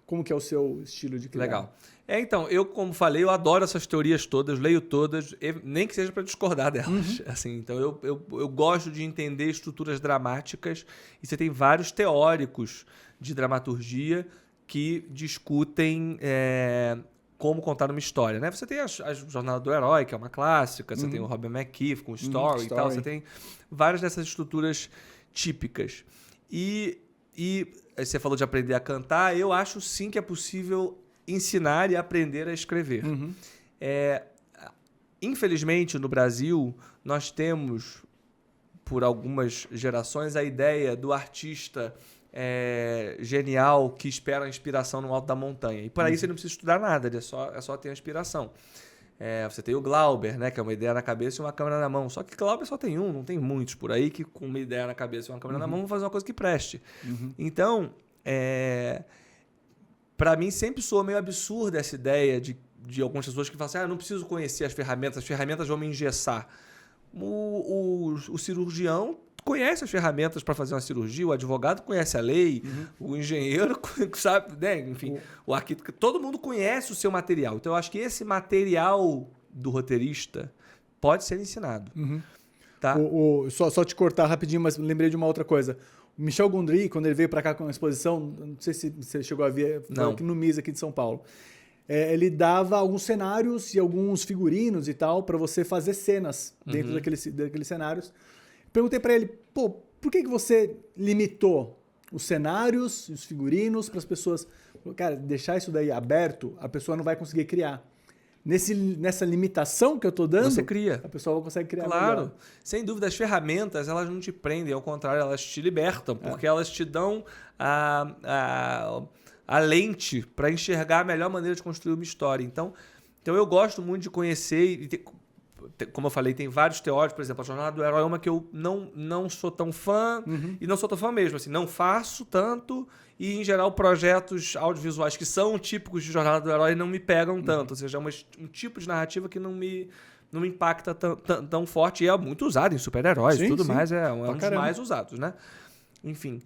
como que é o seu estilo de criar? Legal. Então, eu, como falei, eu adoro essas teorias todas, leio todas, nem que seja para discordar delas. Assim, então, eu gosto de entender estruturas dramáticas e você tem vários teóricos de dramaturgia que discutem como contar uma história. Né? Você tem a Jornada do Herói, que é uma clássica, você tem o Robert McKeith com Story e tal, você tem várias dessas estruturas típicas. E você falou de aprender a cantar, eu acho sim que é possível ensinar e aprender a escrever. Infelizmente, no Brasil, nós temos, por algumas gerações, a ideia do artista genial que espera a inspiração no alto da montanha. E para isso ele não precisa estudar nada, é só ter a inspiração. Você tem o Glauber, né, que é uma ideia na cabeça e uma câmera na mão. Só que Glauber só tem um, não tem muitos por aí que com uma ideia na cabeça e uma câmera na mão vão fazer uma coisa que preste. Então, para mim sempre soa meio absurda essa ideia de algumas pessoas que falam assim, não preciso conhecer as ferramentas vão me engessar. O cirurgião conhece as ferramentas para fazer uma cirurgia, o advogado conhece a lei, o engenheiro sabe, né? Enfim, o arquiteto, todo mundo conhece o seu material. Então, eu acho que esse material do roteirista pode ser ensinado. Tá? Só te cortar rapidinho, mas lembrei de uma outra coisa. O Michel Gondry, quando ele veio para cá com uma exposição, não sei se você chegou a ver, foi aqui no MIS aqui de São Paulo. Ele dava alguns cenários e alguns figurinos e tal para você fazer cenas dentro daqueles cenários. Perguntei para ele, por que você limitou os cenários e os figurinos para as pessoas? Cara, deixar isso daí aberto, a pessoa não vai conseguir criar. Nessa limitação que eu estou dando, você cria. A pessoa consegue criar. Claro, melhor. Sem dúvida, as ferramentas elas não te prendem, ao contrário, elas te libertam, porque elas te dão a lente para enxergar a melhor maneira de construir uma história. Então eu gosto muito de conhecer, como eu falei, tem vários teóricos, por exemplo, a Jornada do Herói é uma que eu não sou tão fã, e não sou tão fã mesmo, assim, não faço tanto, e em geral projetos audiovisuais que são típicos de Jornada do Herói não me pegam tanto, ou seja, é um tipo de narrativa que não me impacta tão forte, e é muito usado em super-heróis e tudo mais, é um dos mais usados, né? Enfim,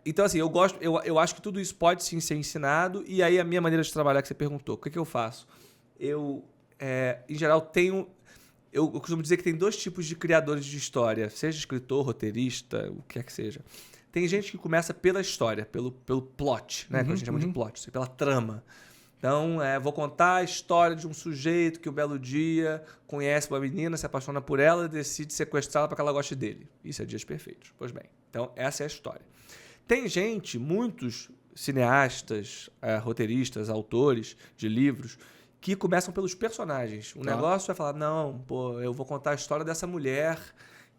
então, assim, eu acho que tudo isso pode sim ser ensinado, e aí a minha maneira de trabalhar que você perguntou, o que eu faço? Em geral, eu costumo dizer que tem dois tipos de criadores de história, seja escritor, roteirista, o que é que seja. Tem gente que começa pela história, pelo plot, né, que a gente chama de plot, pela trama. Então, vou contar a história de um sujeito que um belo dia conhece uma menina, se apaixona por ela e decide sequestrá-la para que ela goste dele. Isso é Dias Perfeitos. Pois bem, então essa é a história. Tem gente, muitos cineastas, roteiristas, autores de livros, que começam pelos personagens. O negócio é falar, eu vou contar a história dessa mulher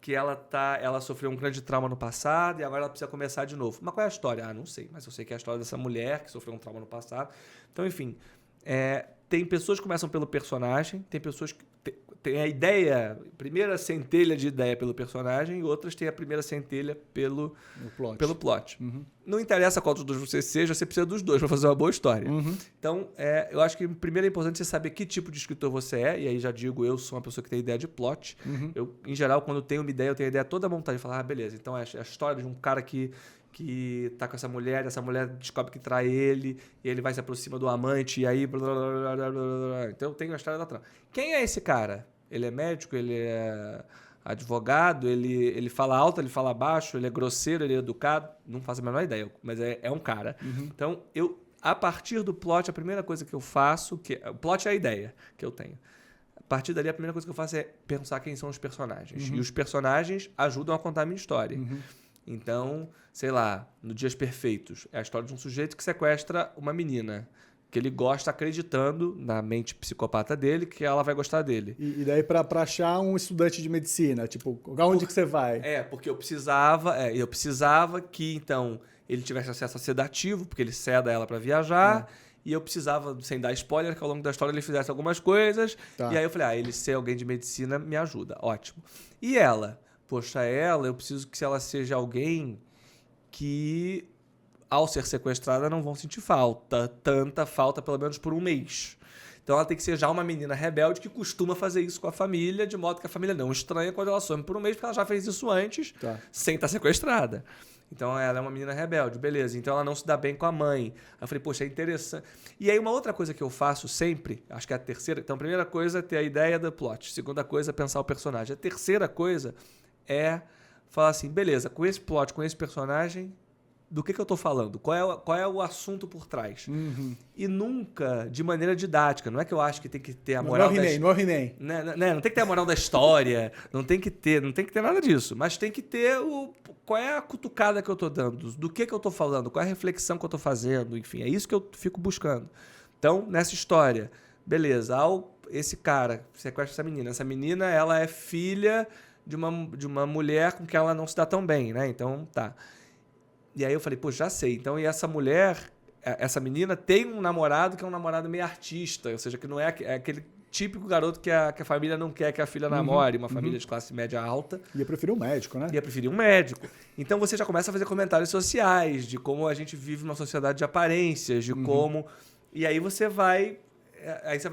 que ela sofreu um grande trauma no passado e agora ela precisa começar de novo. Mas qual é a história? Não sei, mas eu sei que é a história dessa mulher que sofreu um trauma no passado. Então, enfim, tem pessoas que começam pelo personagem, tem pessoas que têm a ideia, a primeira centelha de ideia pelo personagem, e outras têm a primeira centelha pelo plot. Não interessa qual dos dois você seja, você precisa dos dois para fazer uma boa história. Então, eu acho que primeiro é importante você saber que tipo de escritor você é, e aí já digo, eu sou uma pessoa que tem ideia de plot. Eu, em geral, quando eu tenho uma ideia, eu tenho a ideia toda montada e falo, beleza, então é a história de um cara que tá com essa mulher descobre que trai ele, e ele vai se aproxima do amante, e aí... Blá, blá, blá, blá, blá. Então eu tenho a história da trama. Quem é esse cara? Ele é médico, ele é advogado, ele fala alto, ele fala baixo, ele é grosseiro, ele é educado? Não faço a menor ideia, mas é um cara. Então, a partir do plot, a primeira coisa que eu faço... o plot é a ideia que eu tenho. A partir dali, a primeira coisa que eu faço é pensar quem são os personagens. E os personagens ajudam a contar a minha história. Então, sei lá, no Dias Perfeitos, é a história de um sujeito que sequestra uma menina, que ele gosta acreditando na mente psicopata dele que ela vai gostar dele. E daí para achar um estudante de medicina, tipo, aonde que você vai? Porque eu precisava que, então, ele tivesse acesso a sedativo, porque ele ceda ela para viajar, e eu precisava, sem dar spoiler, que ao longo da história ele fizesse algumas coisas, e aí eu falei, ele ser alguém de medicina me ajuda, ótimo. E ela? Poxa, eu preciso que ela seja alguém que, ao ser sequestrada, não vão sentir falta. Tanta falta, pelo menos por um mês. Então ela tem que ser já uma menina rebelde que costuma fazer isso com a família, de modo que a família não estranha quando ela some por um mês, porque ela já fez isso antes, sem estar sequestrada. Então ela é uma menina rebelde, beleza. Então ela não se dá bem com a mãe. Aí eu falei, poxa, é interessante. E aí uma outra coisa que eu faço sempre, acho que é a terceira... Então a primeira coisa é ter a ideia do plot. Segunda coisa é pensar o personagem. A terceira coisa é falar assim, beleza, com esse plot, com esse personagem, do que eu tô falando? Qual é o assunto por trás? E nunca de maneira didática. Não é que eu acho que tem que ter a moral Não é o He-Man. Não tem que ter a moral da história, não tem que ter nada disso. Mas tem que ter qual é a cutucada que eu tô dando, do que eu tô falando, qual é a reflexão que eu tô fazendo, enfim, é isso que eu fico buscando. Então, nessa história, beleza, esse cara sequestra essa menina. Essa menina, ela é filha de uma mulher com quem ela não se dá tão bem, né? Então, tá. E aí eu falei, pô, já sei. Então, e essa mulher, essa menina tem um namorado que é um namorado meio artista, ou seja, que não é aquele típico garoto que a família não quer que a filha namore, uma família de classe média alta. Ia preferir um médico, né? Ia preferir um médico. Então você já começa a fazer comentários sociais, de como a gente vive numa sociedade de aparências, de como... E aí você vai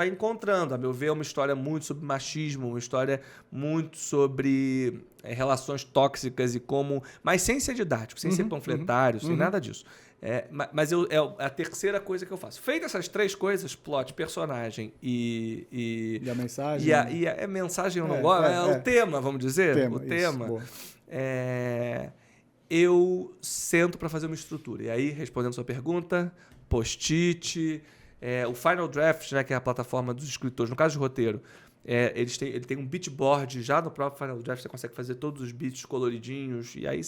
encontrando, a meu ver, uma história muito sobre machismo, uma história muito sobre relações tóxicas e como... Mas sem ser didático, sem ser panfletário, sem nada disso. Mas é a terceira coisa que eu faço. Feito essas três coisas, plot, personagem e a mensagem... E a mensagem eu não gosto, o tema, vamos dizer. O tema. Eu sento para fazer uma estrutura. E aí, respondendo sua pergunta, post-it... o Final Draft, né, que é a plataforma dos escritores, no caso de roteiro, ele tem um beatboard já no próprio Final Draft, você consegue fazer todos os beats coloridinhos, e aí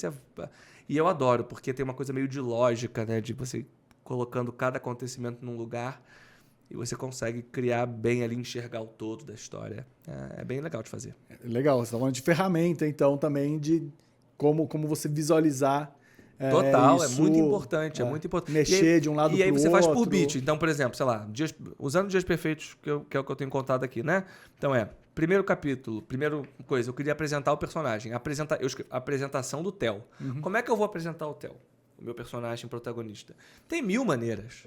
e eu adoro, porque tem uma coisa meio de lógica, né, de você colocando cada acontecimento num lugar e você consegue criar bem ali, enxergar o todo da história. É bem legal de fazer. Legal, você está falando de ferramenta, então, também de como você visualizar. Total, isso, é muito importante, é muito importante. Mexer de um lado para o outro. E aí você faz por beat. Então, por exemplo, sei lá, usando Dias Perfeitos, que é o que eu tenho contado aqui, né? Então primeiro capítulo, primeira coisa, eu queria apresentar o personagem. Apresentação do Theo. Como é que eu vou apresentar o Theo? O meu personagem protagonista. Tem 1000 maneiras.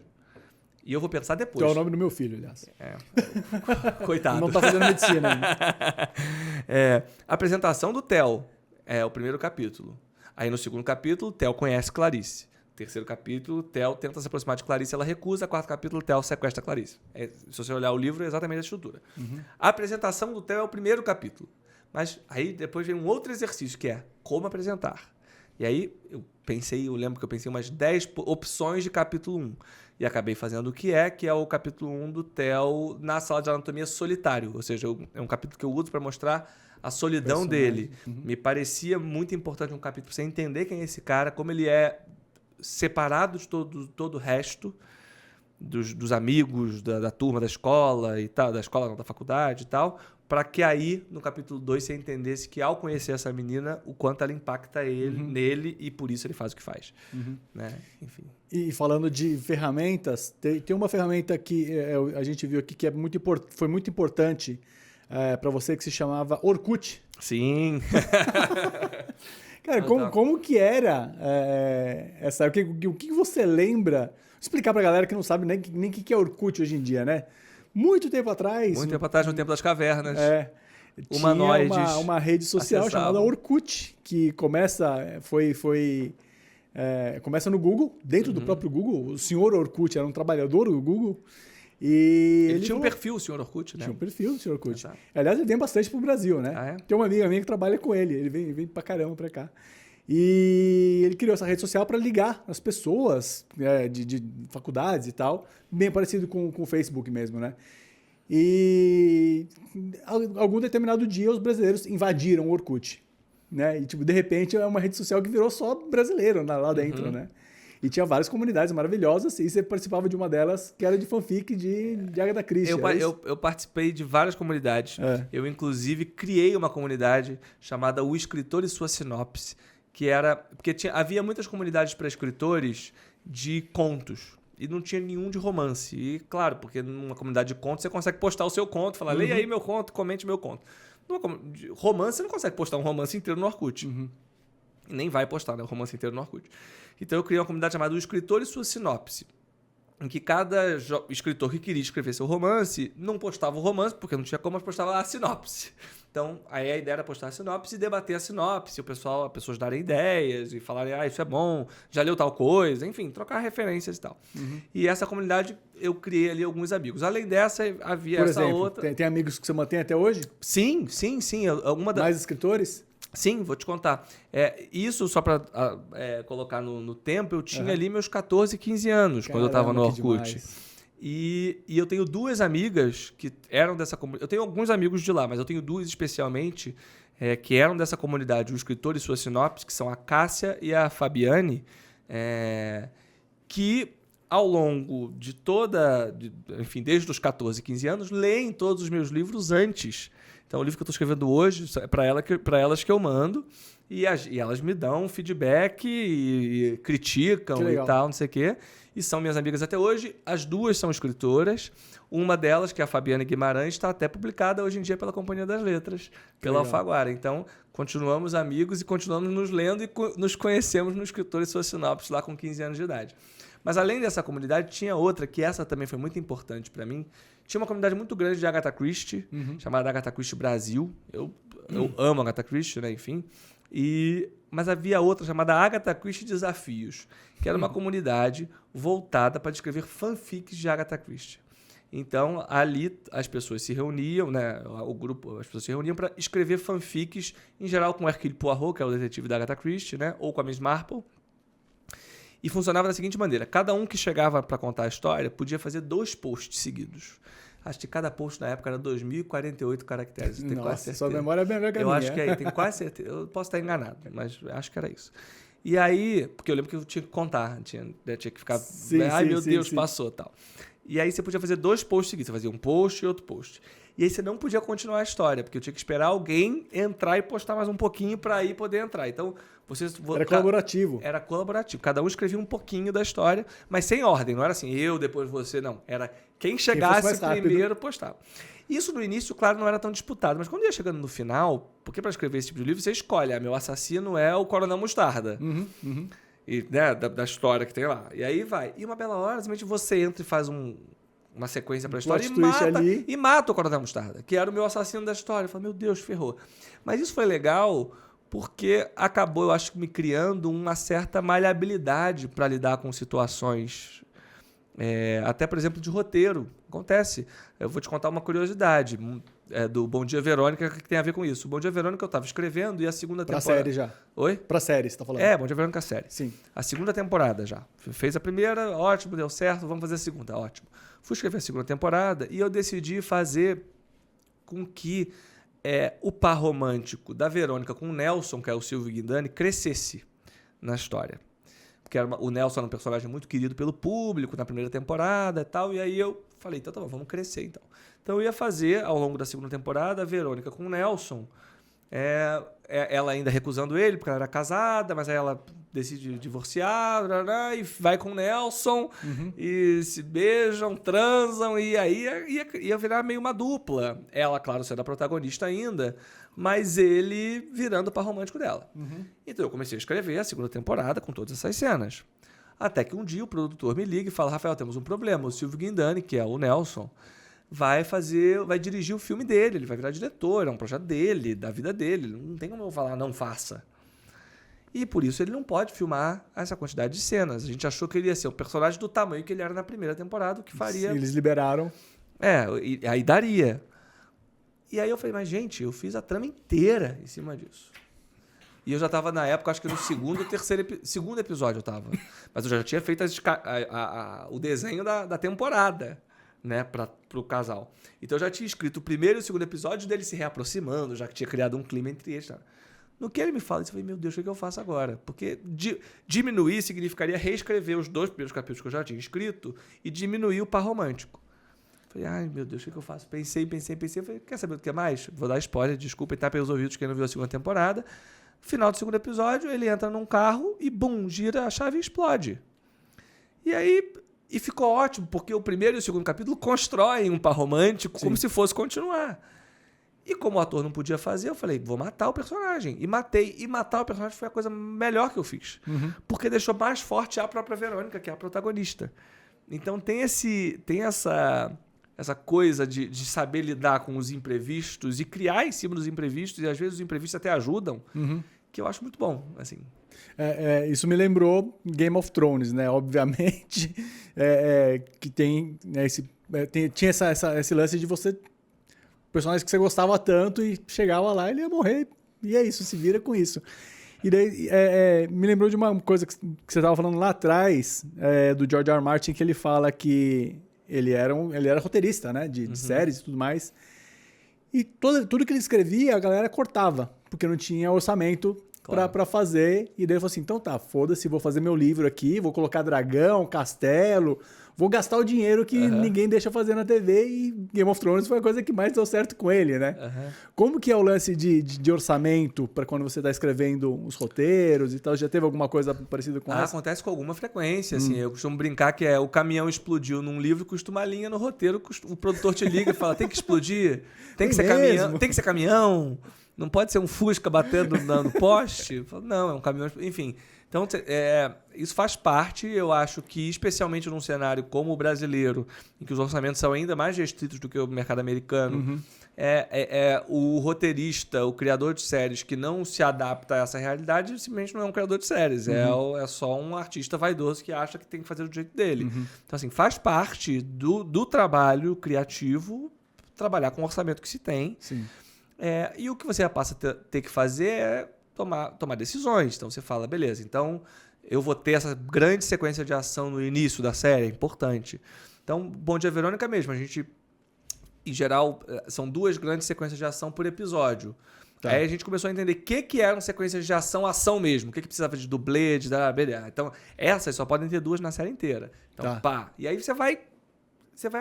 E eu vou pensar depois. Que é o nome do meu filho, aliás. Coitado. Não está fazendo medicina ainda. Apresentação do Theo é o primeiro capítulo. Aí no segundo capítulo, Theo conhece Clarice. Terceiro capítulo, Theo tenta se aproximar de Clarice, ela recusa. Quarto capítulo, Theo sequestra Clarice. Se você olhar o livro, é exatamente a estrutura. A apresentação do Theo é o primeiro capítulo. Mas aí depois vem um outro exercício, que é como apresentar. E aí eu lembro que eu pensei umas 10 opções de capítulo 1. E acabei fazendo o que é o capítulo 1 do Theo na sala de anatomia solitário. Ou seja, é um capítulo que eu uso para mostrar a solidão dele. Me parecia muito importante um capítulo para você entender quem é esse cara, como ele é separado de todo o resto, dos amigos, da turma da escola e tal, da escola não, da faculdade e tal, para que aí, no capítulo 2, você entendesse que ao conhecer essa menina, o quanto ela impacta nele e por isso ele faz o que faz. Né? Enfim. E falando de ferramentas, tem uma ferramenta que a gente viu aqui que foi muito importante para você, que se chamava Orkut. Sim. Cara, como que era essa... O que você lembra? Vou explicar pra galera que não sabe nem o que é Orkut hoje em dia, né? Muito tempo atrás, no tempo das cavernas. Tinha uma rede social chamada Orkut, que começa no Google, dentro do próprio Google. O senhor Orkut era um trabalhador do Google. E ele tinha um perfil, o senhor Orkut, né? Tinha um perfil do senhor Orkut. Exato. Aliás, ele vem bastante pro Brasil, né? Tem uma amiga minha que trabalha com ele. Ele vem pra caramba pra cá. E ele criou essa rede social para ligar as pessoas de faculdades e tal, bem parecido com o Facebook mesmo, né? E algum determinado dia os brasileiros invadiram o Orkut, né? E de repente é uma rede social que virou só brasileiro lá dentro, né? E tinha várias comunidades maravilhosas e você participava de uma delas que era de fanfic de Agatha Christie. Eu participei de várias comunidades. Eu, inclusive, criei uma comunidade chamada O Escritor e Sua Sinopse, que era... Porque havia muitas comunidades para escritores de contos e não tinha nenhum de romance. E, claro, porque numa comunidade de contos você consegue postar o seu conto, falar, leia aí meu conto, comente meu conto. Romance, você não consegue postar um romance inteiro no Orkut. E nem vai postar, né, o romance inteiro no Orkut. Então eu criei uma comunidade chamada O Escritor e Sua Sinopse. em que cada escritor que queria escrever seu romance não postava o romance, porque não tinha como, mas postava a sinopse. Então, aí a ideia era postar a sinopse e debater a sinopse, as pessoas darem ideias e falarem, isso é bom, já leu tal coisa, enfim, trocar referências e tal. E essa comunidade, eu criei ali alguns amigos. Além dessa, havia Por essa exemplo, outra... tem amigos que você mantém até hoje? Sim. Mais escritores? Sim, vou te contar. Isso, só para colocar no tempo, eu tinha ali meus 14, 15 anos, quando eu estava no Orkut. E eu tenho duas amigas que eram dessa comunidade. Eu tenho alguns amigos de lá, mas eu tenho duas especialmente que eram dessa comunidade, o escritor e sua sinopse, que são a Cássia e a Fabiane, que ao longo de enfim, desde os 14, 15 anos, leem todos os meus livros antes. Então, o livro que eu estou escrevendo hoje é para elas que eu mando, e elas me dão feedback e criticam e tal, não sei o quê. E são minhas amigas até hoje. As duas são escritoras. Uma delas, que é a Fabiana Guimarães, está até publicada hoje em dia pela Companhia das Letras, pela Alfaguara. Então, continuamos amigos e continuamos nos lendo e nos conhecemos no Escritor e sua sinopse lá com 15 anos de idade. Mas além dessa comunidade, tinha outra, que essa também foi muito importante para mim. Tinha uma comunidade muito grande de Agatha Christie, chamada Agatha Christie Brasil. Eu amo Agatha Christie, né? Enfim. Mas havia outra chamada Agatha Christie Desafios, que era uma comunidade voltada para descrever fanfics de Agatha Christie. Então, ali as pessoas se reuniam, né? As pessoas se reuniam para escrever fanfics, em geral com Hercule Poirot, que é o detetive da Agatha Christie, né? Ou com a Miss Marple. E funcionava da seguinte maneira: cada um que chegava para contar a história podia fazer 2 posts seguidos. Acho que cada post na época era 2.048 caracteres. Nossa, sua memória é melhor que a minha. Eu acho que tenho quase certeza. Eu posso estar enganado, mas acho que era isso. E aí, porque eu lembro que eu tinha que contar, tinha que ficar... meu Deus, passou tal. E aí você podia fazer 2 posts seguidos. Você fazia um post e outro post. E aí você não podia continuar a história, porque eu tinha que esperar alguém entrar e postar mais um pouquinho para aí poder entrar. Então, era colaborativo. Era colaborativo. Cada um escrevia um pouquinho da história, mas sem ordem. Não era assim, eu, depois você, não. Era quem chegasse primeiro postava. Isso no início, claro, não era tão disputado, mas quando ia chegando no final, porque para escrever esse tipo de livro, você escolhe, meu assassino é o Coronel Mostarda. E, né, da história que tem lá. E aí vai. E uma bela hora, simplesmente você entra e faz uma sequência para a história e mata o Coronel Mostarda, que era o meu assassino da história. Eu falei, meu Deus, ferrou. Mas isso foi legal porque acabou, eu acho, me criando uma certa maleabilidade para lidar com situações, até, por exemplo, de roteiro. Acontece. Eu vou te contar uma curiosidade do Bom Dia Verônica, que tem a ver com isso. O Bom Dia Verônica eu estava escrevendo e a segunda temporada... Pra série já. Oi? Pra série, você tá falando. Bom Dia Verônica série. Sim. A segunda temporada já. Fez a primeira, ótimo, deu certo, vamos fazer a segunda, ótimo. Fui escrever a segunda temporada e eu decidi fazer com que o par romântico da Verônica com o Nelson, que é o Silvio Guindani, crescesse na história. Porque o Nelson era um personagem muito querido pelo público na primeira temporada e tal, e aí eu falei, então tá bom, vamos crescer então. Então eu ia fazer, ao longo da segunda temporada, a Verônica com o Nelson, ela ainda recusando ele, porque ela era casada, mas aí ela decide divorciar, e vai com o Nelson, e se beijam, transam, e aí ia virar meio uma dupla. Ela, claro, sendo a protagonista ainda, mas ele virando o par romântico dela. Então eu comecei a escrever a segunda temporada com todas essas cenas. Até que um dia o produtor me liga e fala, Rafael, temos um problema. O Silvio Guindani, que é o Nelson, vai dirigir o filme dele, ele vai virar diretor, é um projeto dele, da vida dele. Não tem como eu falar, não faça. E por isso ele não pode filmar essa quantidade de cenas. A gente achou que ele ia ser um personagem do tamanho que ele era na primeira temporada, o que faria... Eles liberaram. E aí daria. E aí eu falei, mas gente, eu fiz a trama inteira em cima disso. E eu já estava na época, acho que no segundo episódio eu estava. Mas eu já tinha feito o desenho da temporada, né, para o casal. Então eu já tinha escrito o primeiro e o segundo episódio dele se reaproximando, já que tinha criado um clima entre eles. Tá? No que ele me fala, eu falei, meu Deus, o que eu faço agora? Porque diminuir significaria reescrever os 2 primeiros capítulos que eu já tinha escrito e diminuir o par romântico. Falei, ai, meu Deus, o que eu faço? Pensei. Falei, quer saber o que é mais? Vou dar spoiler, desculpa, e tá pelos ouvidos quem não viu a segunda temporada. Final do segundo episódio, ele entra num carro e, bum, gira a chave e explode. E aí... E ficou ótimo, porque o primeiro e o segundo capítulo constroem um par romântico como se fosse continuar. E como o ator não podia fazer, eu falei, vou matar o personagem. E matei. E matar o personagem foi a coisa melhor que eu fiz. Porque deixou mais forte a própria Verônica, que é a protagonista. Então tem essa coisa de saber lidar com os imprevistos e criar em cima dos imprevistos, e às vezes os imprevistos até ajudam, que eu acho muito bom, assim. Isso me lembrou Game of Thrones, né? Obviamente, que tem, né, tinha esse lance de você... Personagens que você gostava tanto e chegava lá, ele ia morrer. E é isso, se vira com isso. E daí, me lembrou de uma coisa que você estava falando lá atrás, do George R. R. Martin, que ele fala que ele era roteirista, né? De séries e tudo mais. E tudo que ele escrevia, a galera cortava, porque não tinha orçamento pra fazer. E daí ele falou assim, então tá, foda-se, vou fazer meu livro aqui, vou colocar dragão, castelo, vou gastar o dinheiro que ninguém deixa fazer na TV, e Game of Thrones foi a coisa que mais deu certo com ele, né? Como que é o lance de orçamento para quando você tá escrevendo os roteiros e tal? Já teve alguma coisa parecida com essa? Acontece com alguma frequência, assim. Eu costumo brincar que o caminhão explodiu num livro, custa uma linha no roteiro, o produtor te liga e fala, tem que explodir, tem que ser caminhão, tem que ser caminhão, não pode ser um Fusca batendo no poste. Falo, não, é um caminhão, enfim... Então, isso faz parte, eu acho que, especialmente num cenário como o brasileiro, em que os orçamentos são ainda mais restritos do que o mercado americano, o roteirista, o criador de séries que não se adapta a essa realidade, simplesmente não é um criador de séries, é só um artista vaidoso que acha que tem que fazer do jeito dele. Então, assim, faz parte do trabalho criativo trabalhar com o orçamento que se tem. Sim. E o que você passa a ter que fazer é tomar decisões. Então você fala, beleza, então eu vou ter essa grande sequência de ação no início da série, é importante. Então, Bom Dia Verônica mesmo, a gente, em geral, são 2 grandes sequências de ação por episódio. Tá. Aí a gente começou a entender o que eram sequências de ação mesmo, o que precisava de dublê, beleza. Então, essas só podem ter 2 na série inteira. Então, pá. E aí você vai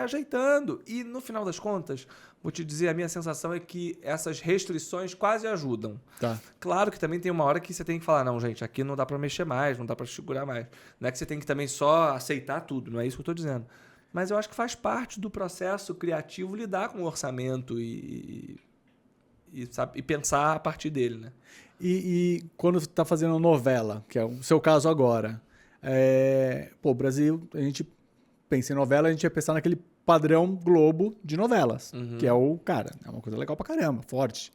ajeitando. E, no final das contas, vou te dizer, a minha sensação é que essas restrições quase ajudam. Tá. Claro que também tem uma hora que você tem que falar, não, gente, aqui não dá para mexer mais, não dá para segurar mais. Não é que você tem que também só aceitar tudo, não é isso que eu estou dizendo. Mas eu acho que faz parte do processo criativo lidar com o orçamento e pensar a partir dele, né? E quando você está fazendo novela, que é o seu caso agora, o Brasil, a gente pensa em novela, a gente ia pensar naquele padrão Globo de novelas, que é uma coisa legal pra caramba, forte.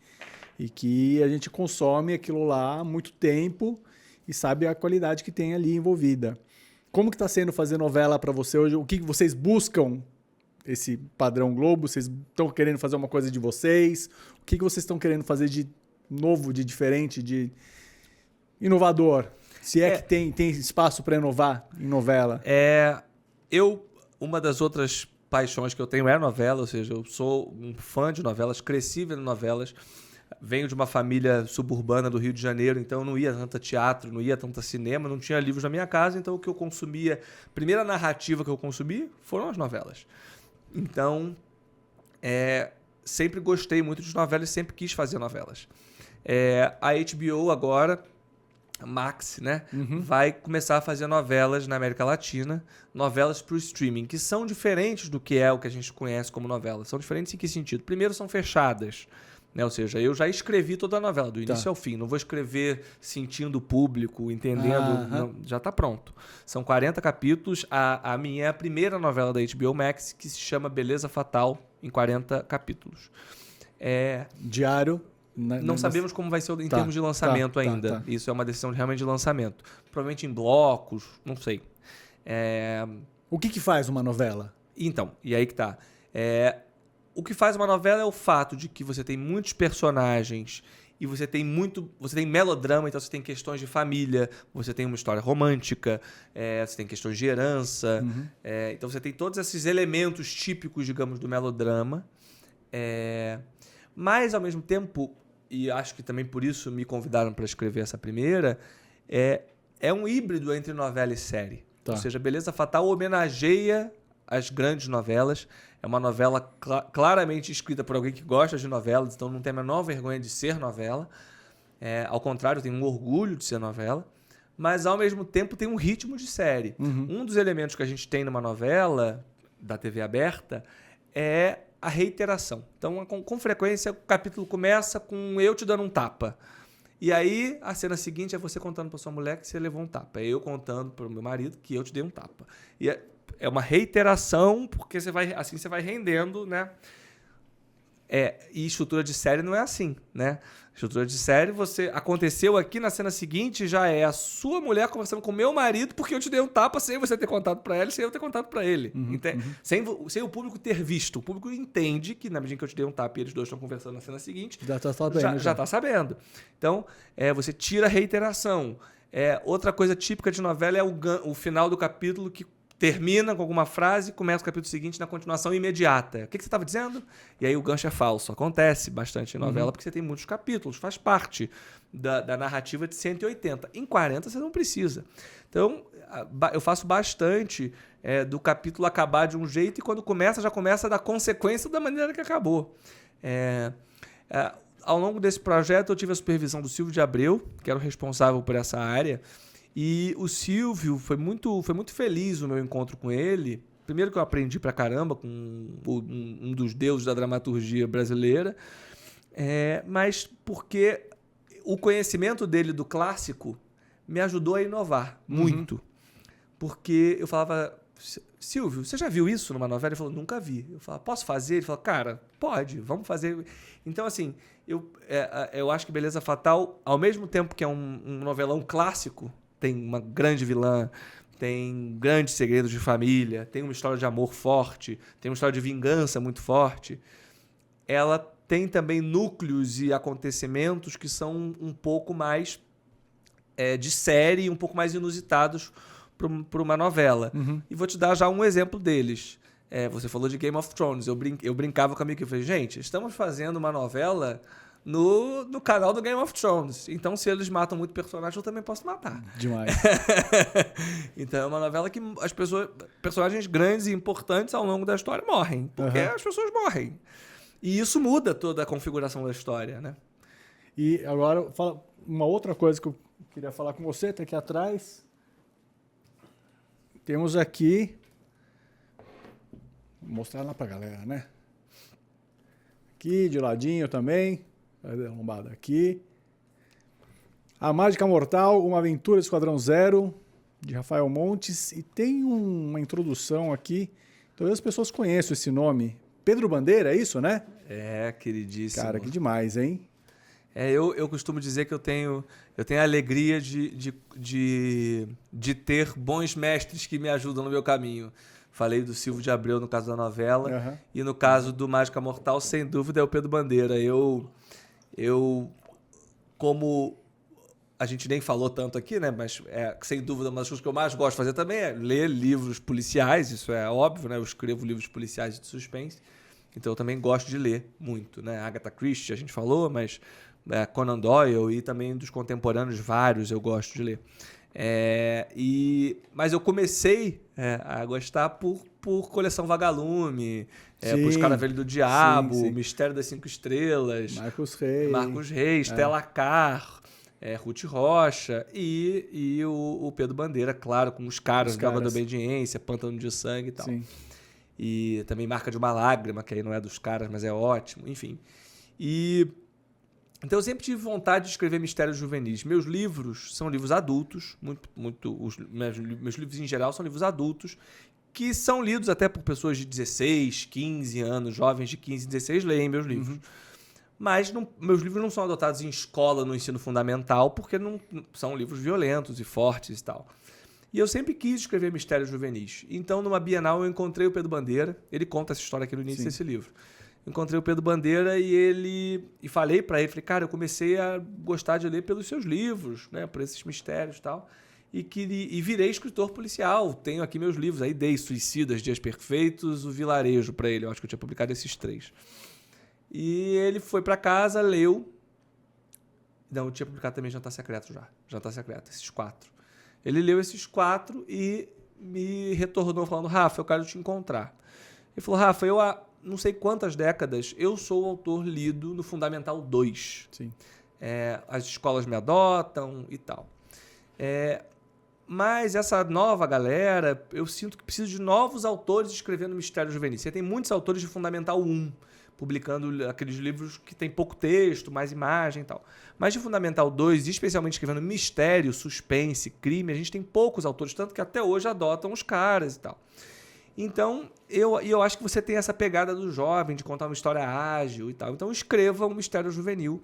E que a gente consome aquilo lá há muito tempo e sabe a qualidade que tem ali envolvida. Como que tá sendo fazer novela pra você hoje? O que vocês buscam esse padrão Globo? Vocês estão querendo fazer uma coisa de vocês? O que vocês estão querendo fazer de novo, de diferente, de inovador? Se é que tem espaço para inovar em novela. Uma das outras paixões que eu tenho é novela, ou seja, eu sou um fã de novelas, cresci vendo novelas, venho de uma família suburbana do Rio de Janeiro, então eu não ia tanto teatro, não ia tanto cinema, não tinha livros na minha casa, então o que eu consumia, a primeira narrativa que eu consumi foram as novelas. Então, sempre gostei muito de novelas e sempre quis fazer novelas. A HBO agora, Max, né, vai começar a fazer novelas na América Latina, novelas para o streaming, que são diferentes do que é o que a gente conhece como novela. São diferentes em que sentido? Primeiro, são fechadas, né? Ou seja, eu já escrevi toda a novela, do início ao fim. Não vou escrever sentindo o público, entendendo. Não, já está pronto. São 40 capítulos. A minha é a primeira novela da HBO Max, que se chama Beleza Fatal, em 40 capítulos. Diário. Não sabemos como vai ser em termos de lançamento ainda. Isso é uma decisão realmente de lançamento. Provavelmente em blocos, não sei. O que faz uma novela? Então, e aí que tá. O que faz uma novela é o fato de que você tem muitos personagens e você tem melodrama, então você tem questões de família, você tem uma história romântica, você tem questões de herança. Então você tem todos esses elementos típicos, digamos, do melodrama. Mas, ao mesmo tempo, e acho que também por isso me convidaram para escrever essa primeira, é um híbrido entre novela e série. Ou seja, Beleza Fatal homenageia as grandes novelas. É uma novela claramente escrita por alguém que gosta de novelas, então não tem a menor vergonha de ser novela. Ao contrário, tem um orgulho de ser novela. Mas, ao mesmo tempo, tem um ritmo de série. Um dos elementos que a gente tem numa novela da TV aberta é a reiteração. Então, com frequência, o capítulo começa com eu te dando um tapa. E aí, a cena seguinte é você contando para sua mulher que você levou um tapa. É eu contando para o meu marido que eu te dei um tapa. é uma reiteração, porque assim você vai rendendo, né? E estrutura de série não é assim, né? Estrutura de série, aconteceu aqui na cena seguinte, já é a sua mulher conversando com o meu marido porque eu te dei um tapa sem você ter contado pra ela, sem eu ter contado pra ele. Sem o público ter visto. O público entende que na medida que eu te dei um tapa e eles dois estão conversando na cena seguinte, já tá sabendo. Então, você tira a reiteração. Outra coisa típica de novela é o final do capítulo que termina com alguma frase, começa o capítulo seguinte na continuação imediata. O que você estava dizendo? E aí o gancho é falso. Acontece bastante em novela porque você tem muitos capítulos, faz parte da narrativa de 180. Em 40 você não precisa. Então, eu faço bastante do capítulo acabar de um jeito e quando começa, já começa da consequência da maneira que acabou. Ao longo desse projeto, eu tive a supervisão do Silvio de Abreu, que era o responsável por essa área. E o Silvio, foi muito feliz o meu encontro com ele. Primeiro que eu aprendi pra caramba com um dos deuses da dramaturgia brasileira, mas porque o conhecimento dele do clássico me ajudou a inovar muito. Porque eu falava, Silvio, você já viu isso numa novela? Ele falou, nunca vi. Eu falava, posso fazer? Ele falou, cara, pode, vamos fazer. Então, assim, eu acho que Beleza Fatal, ao mesmo tempo que é um novelão clássico, tem uma grande vilã, tem grandes segredos de família, tem uma história de amor forte, tem uma história de vingança muito forte. Ela tem também núcleos e acontecimentos que são um pouco mais de série, um pouco mais inusitados para uma novela. E vou te dar já um exemplo deles. Você falou de Game of Thrones. Eu brincava com a minha equipe. Eu falei, gente, estamos fazendo uma novela no canal do Game of Thrones. Então, se eles matam muito personagem, eu também posso matar. Demais. Então, é uma novela que personagens grandes e importantes ao longo da história morrem. Porque as pessoas morrem. E isso muda toda a configuração da história, né? E agora, fala uma outra coisa que eu queria falar com você. Tá aqui atrás. Temos aqui... Vou mostrar lá pra galera, né? Aqui, de ladinho também. Vai dar uma lombada aqui. A Mágica Mortal, uma aventura de Esquadrão Zero, de Rafael Montes. E tem uma introdução aqui. Talvez as pessoas conheçam esse nome. Pedro Bandeira, é isso, né? Queridíssimo. Cara, que demais, hein? Eu costumo dizer que eu tenho a alegria de ter bons mestres que me ajudam no meu caminho. Falei do Silvio de Abreu no caso da novela. E no caso do Mágica Mortal, sem dúvida, é o Pedro Bandeira. Como a gente nem falou tanto aqui, né? Mas sem dúvida uma das coisas que eu mais gosto de fazer também é ler livros policiais, isso é óbvio, né? Eu escrevo livros policiais de suspense, então eu também gosto de ler muito, né? Agatha Christie a gente falou, mas Conan Doyle e também dos contemporâneos vários eu gosto de ler. Mas eu comecei a gostar por Coleção Vagalume, por Escaravelho do Diabo, sim. Mistério das Cinco Estrelas, Marcos Reis, Stella Carr, Ruth Rocha e o Pedro Bandeira, claro, com os caras da Obediência, Pântano de Sangue e tal. Sim. E também Marca de uma Lágrima, que aí não é dos caras, mas é ótimo, enfim. Então eu sempre tive vontade de escrever mistérios juvenis. Meus livros são livros adultos, meus livros em geral são livros adultos, que são lidos até por pessoas de 16, 15 anos, jovens de 15, 16 leem meus livros. Mas meus livros não são adotados em escola no ensino fundamental, porque não são livros violentos e fortes e tal. E eu sempre quis escrever mistérios juvenis. Então, numa Bienal, eu encontrei o Pedro Bandeira. Ele conta essa história aqui no início desse livro. Encontrei o Pedro Bandeira e falei para ele, falei, cara, eu comecei a gostar de ler pelos seus livros, né, por esses mistérios e tal, e virei escritor policial. Tenho aqui meus livros, aí dei Suicidas, Dias Perfeitos, O Vilarejo para ele, eu acho que eu tinha publicado esses 3. E ele foi para casa, leu, não, eu tinha publicado também Jantar Secreto Jantar Secreto, esses 4. Ele leu esses 4 e me retornou falando, Rafa, eu quero te encontrar. Ele falou, Rafa, eu não sei quantas décadas, eu sou o autor lido no Fundamental 2. Sim. As escolas me adotam e tal. Mas essa nova galera, eu sinto que preciso de novos autores escrevendo Mistério Juvenil. Você tem muitos autores de Fundamental 1, publicando aqueles livros que tem pouco texto, mais imagem e tal. Mas de Fundamental 2, especialmente escrevendo mistério, suspense, crime, a gente tem poucos autores, tanto que até hoje adotam os caras e tal. Então, eu acho que você tem essa pegada do jovem, de contar uma história ágil e tal. Então, escreva um mistério juvenil.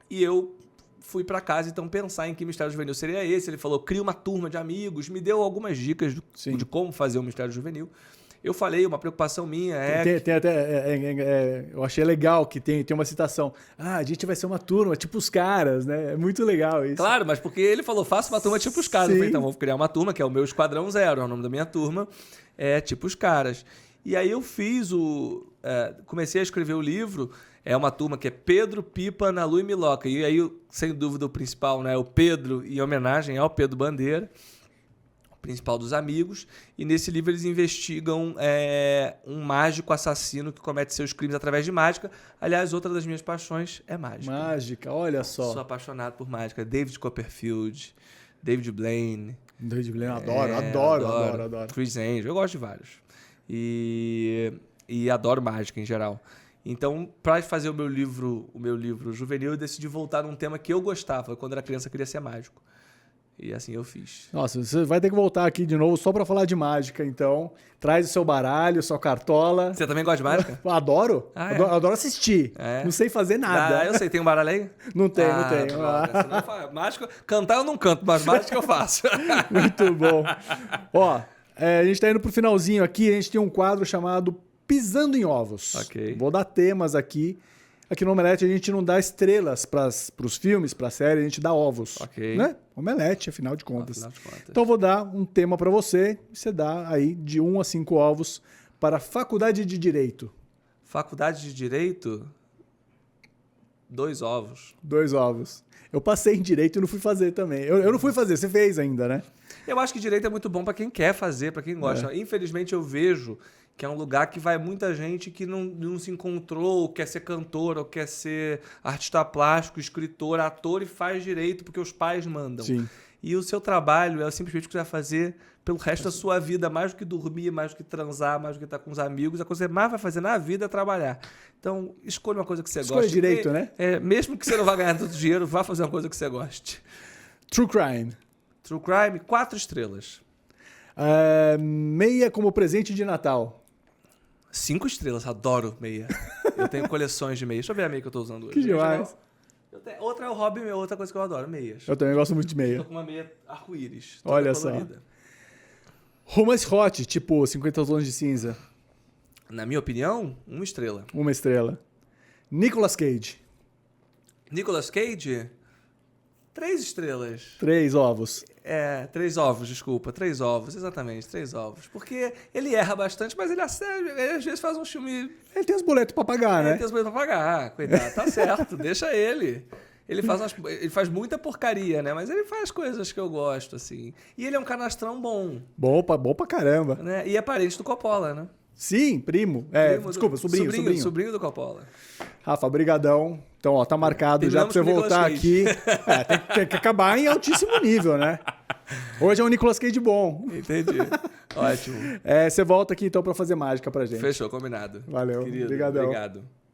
E eu fui para casa, então, pensar em que mistério juvenil seria esse. Ele falou, cria uma turma de amigos, me deu algumas dicas de como fazer um mistério juvenil. Eu falei, uma preocupação minha é... Tem até, eu achei legal que tem uma citação. A gente vai ser uma turma, tipo os caras, né? É muito legal isso. Claro, mas porque ele falou, faça uma turma tipo os caras. Eu falei, então, vou criar uma turma, que é o meu Esquadrão Zero, é o nome da minha turma, é tipo os caras. E aí eu fiz comecei a escrever o livro, é uma turma que é Pedro, Pipa, Nalu e Miloca. E aí, sem dúvida, o principal, né, é o Pedro, em homenagem ao Pedro Bandeira, principal dos amigos, e nesse livro eles investigam um mágico assassino que comete seus crimes através de mágica. Aliás, outra das minhas paixões é mágica. Mágica, olha só. Sou apaixonado por mágica. David Copperfield, David Blaine. David Blaine, adoro. Chris Angel, eu gosto de vários. E adoro mágica em geral. Então, para fazer o meu livro juvenil, eu decidi voltar num tema que eu gostava. Quando era criança, eu queria ser mágico. E assim eu fiz. Nossa, você vai ter que voltar aqui de novo só pra falar de mágica, então. Traz o seu baralho, sua cartola. Você também gosta de mágica? Adoro. Adoro assistir. Não sei fazer nada. Eu sei. Tem um baralho aí? Não tenho. Mágica, cantar eu não canto, mas mágica eu faço. Muito bom. Ó, a gente tá indo pro finalzinho aqui. A gente tem um quadro chamado Pisando em Ovos. Ok. Vou dar temas aqui. Aqui no Omelete a gente não dá estrelas para os filmes, para a série, a gente dá ovos. Ok. Né? Omelete, afinal de contas. Então eu vou dar um tema para você, você dá aí de 1 a 5 ovos para Faculdade de Direito. Faculdade de Direito? 2 ovos. 2 ovos. Eu passei em Direito e não fui fazer também. Eu não fui fazer, você fez ainda, né? Eu acho que Direito é muito bom para quem quer fazer, para quem gosta. Infelizmente eu vejo que é um lugar que vai muita gente que não se encontrou, ou quer ser cantor, ou quer ser artista plástico, escritor, ator e faz direito porque os pais mandam. Sim. E o seu trabalho é simplesmente o que você vai fazer pelo resto da sua vida, mais do que dormir, mais do que transar, mais do que estar com os amigos. A coisa que você mais vai fazer na vida é trabalhar. Então, escolha uma coisa que você goste. Escolha direito, né? Mesmo que você não vá ganhar tanto dinheiro, vá fazer uma coisa que você goste. True Crime. True Crime, 4 estrelas. Meia como presente de Natal. 5 estrelas, adoro meia. Eu tenho coleções de meias. Deixa eu ver a meia que eu tô usando hoje. Que demais. Outra é o hobby meu, outra coisa que eu adoro, meias. Eu também gosto muito de meia. Tô com uma meia arco-íris. Olha colorida. Só. Romance hot, tipo 50 tons de cinza. Na minha opinião, 1 estrela. 1 estrela. Nicolas Cage. Nicolas Cage, 3 estrelas. 3 ovos. 3 ovos, desculpa. 3 ovos, exatamente, 3 ovos. Porque ele erra bastante, mas ele às vezes faz um filme... Ele tem os boletos pra pagar, né? Ele tem os boletos pra pagar, coitado. Tá certo, deixa ele. Ele faz muita porcaria, né? Mas ele faz coisas que eu gosto, assim. E ele é um canastrão bom. Bom pra caramba. Né? E é parente do Coppola, né? Sim, primo. Desculpa, sobrinho. Sobrinho do Coppola. Rafa, brigadão. Então, ó, tá marcado já pra você voltar aqui. Tem que acabar em altíssimo nível, né? Hoje é um Nicolas Cage bom. Entendi. Ótimo. Você volta aqui então pra fazer mágica pra gente. Fechou, combinado. Valeu. Querido, Obrigadão. Obrigado.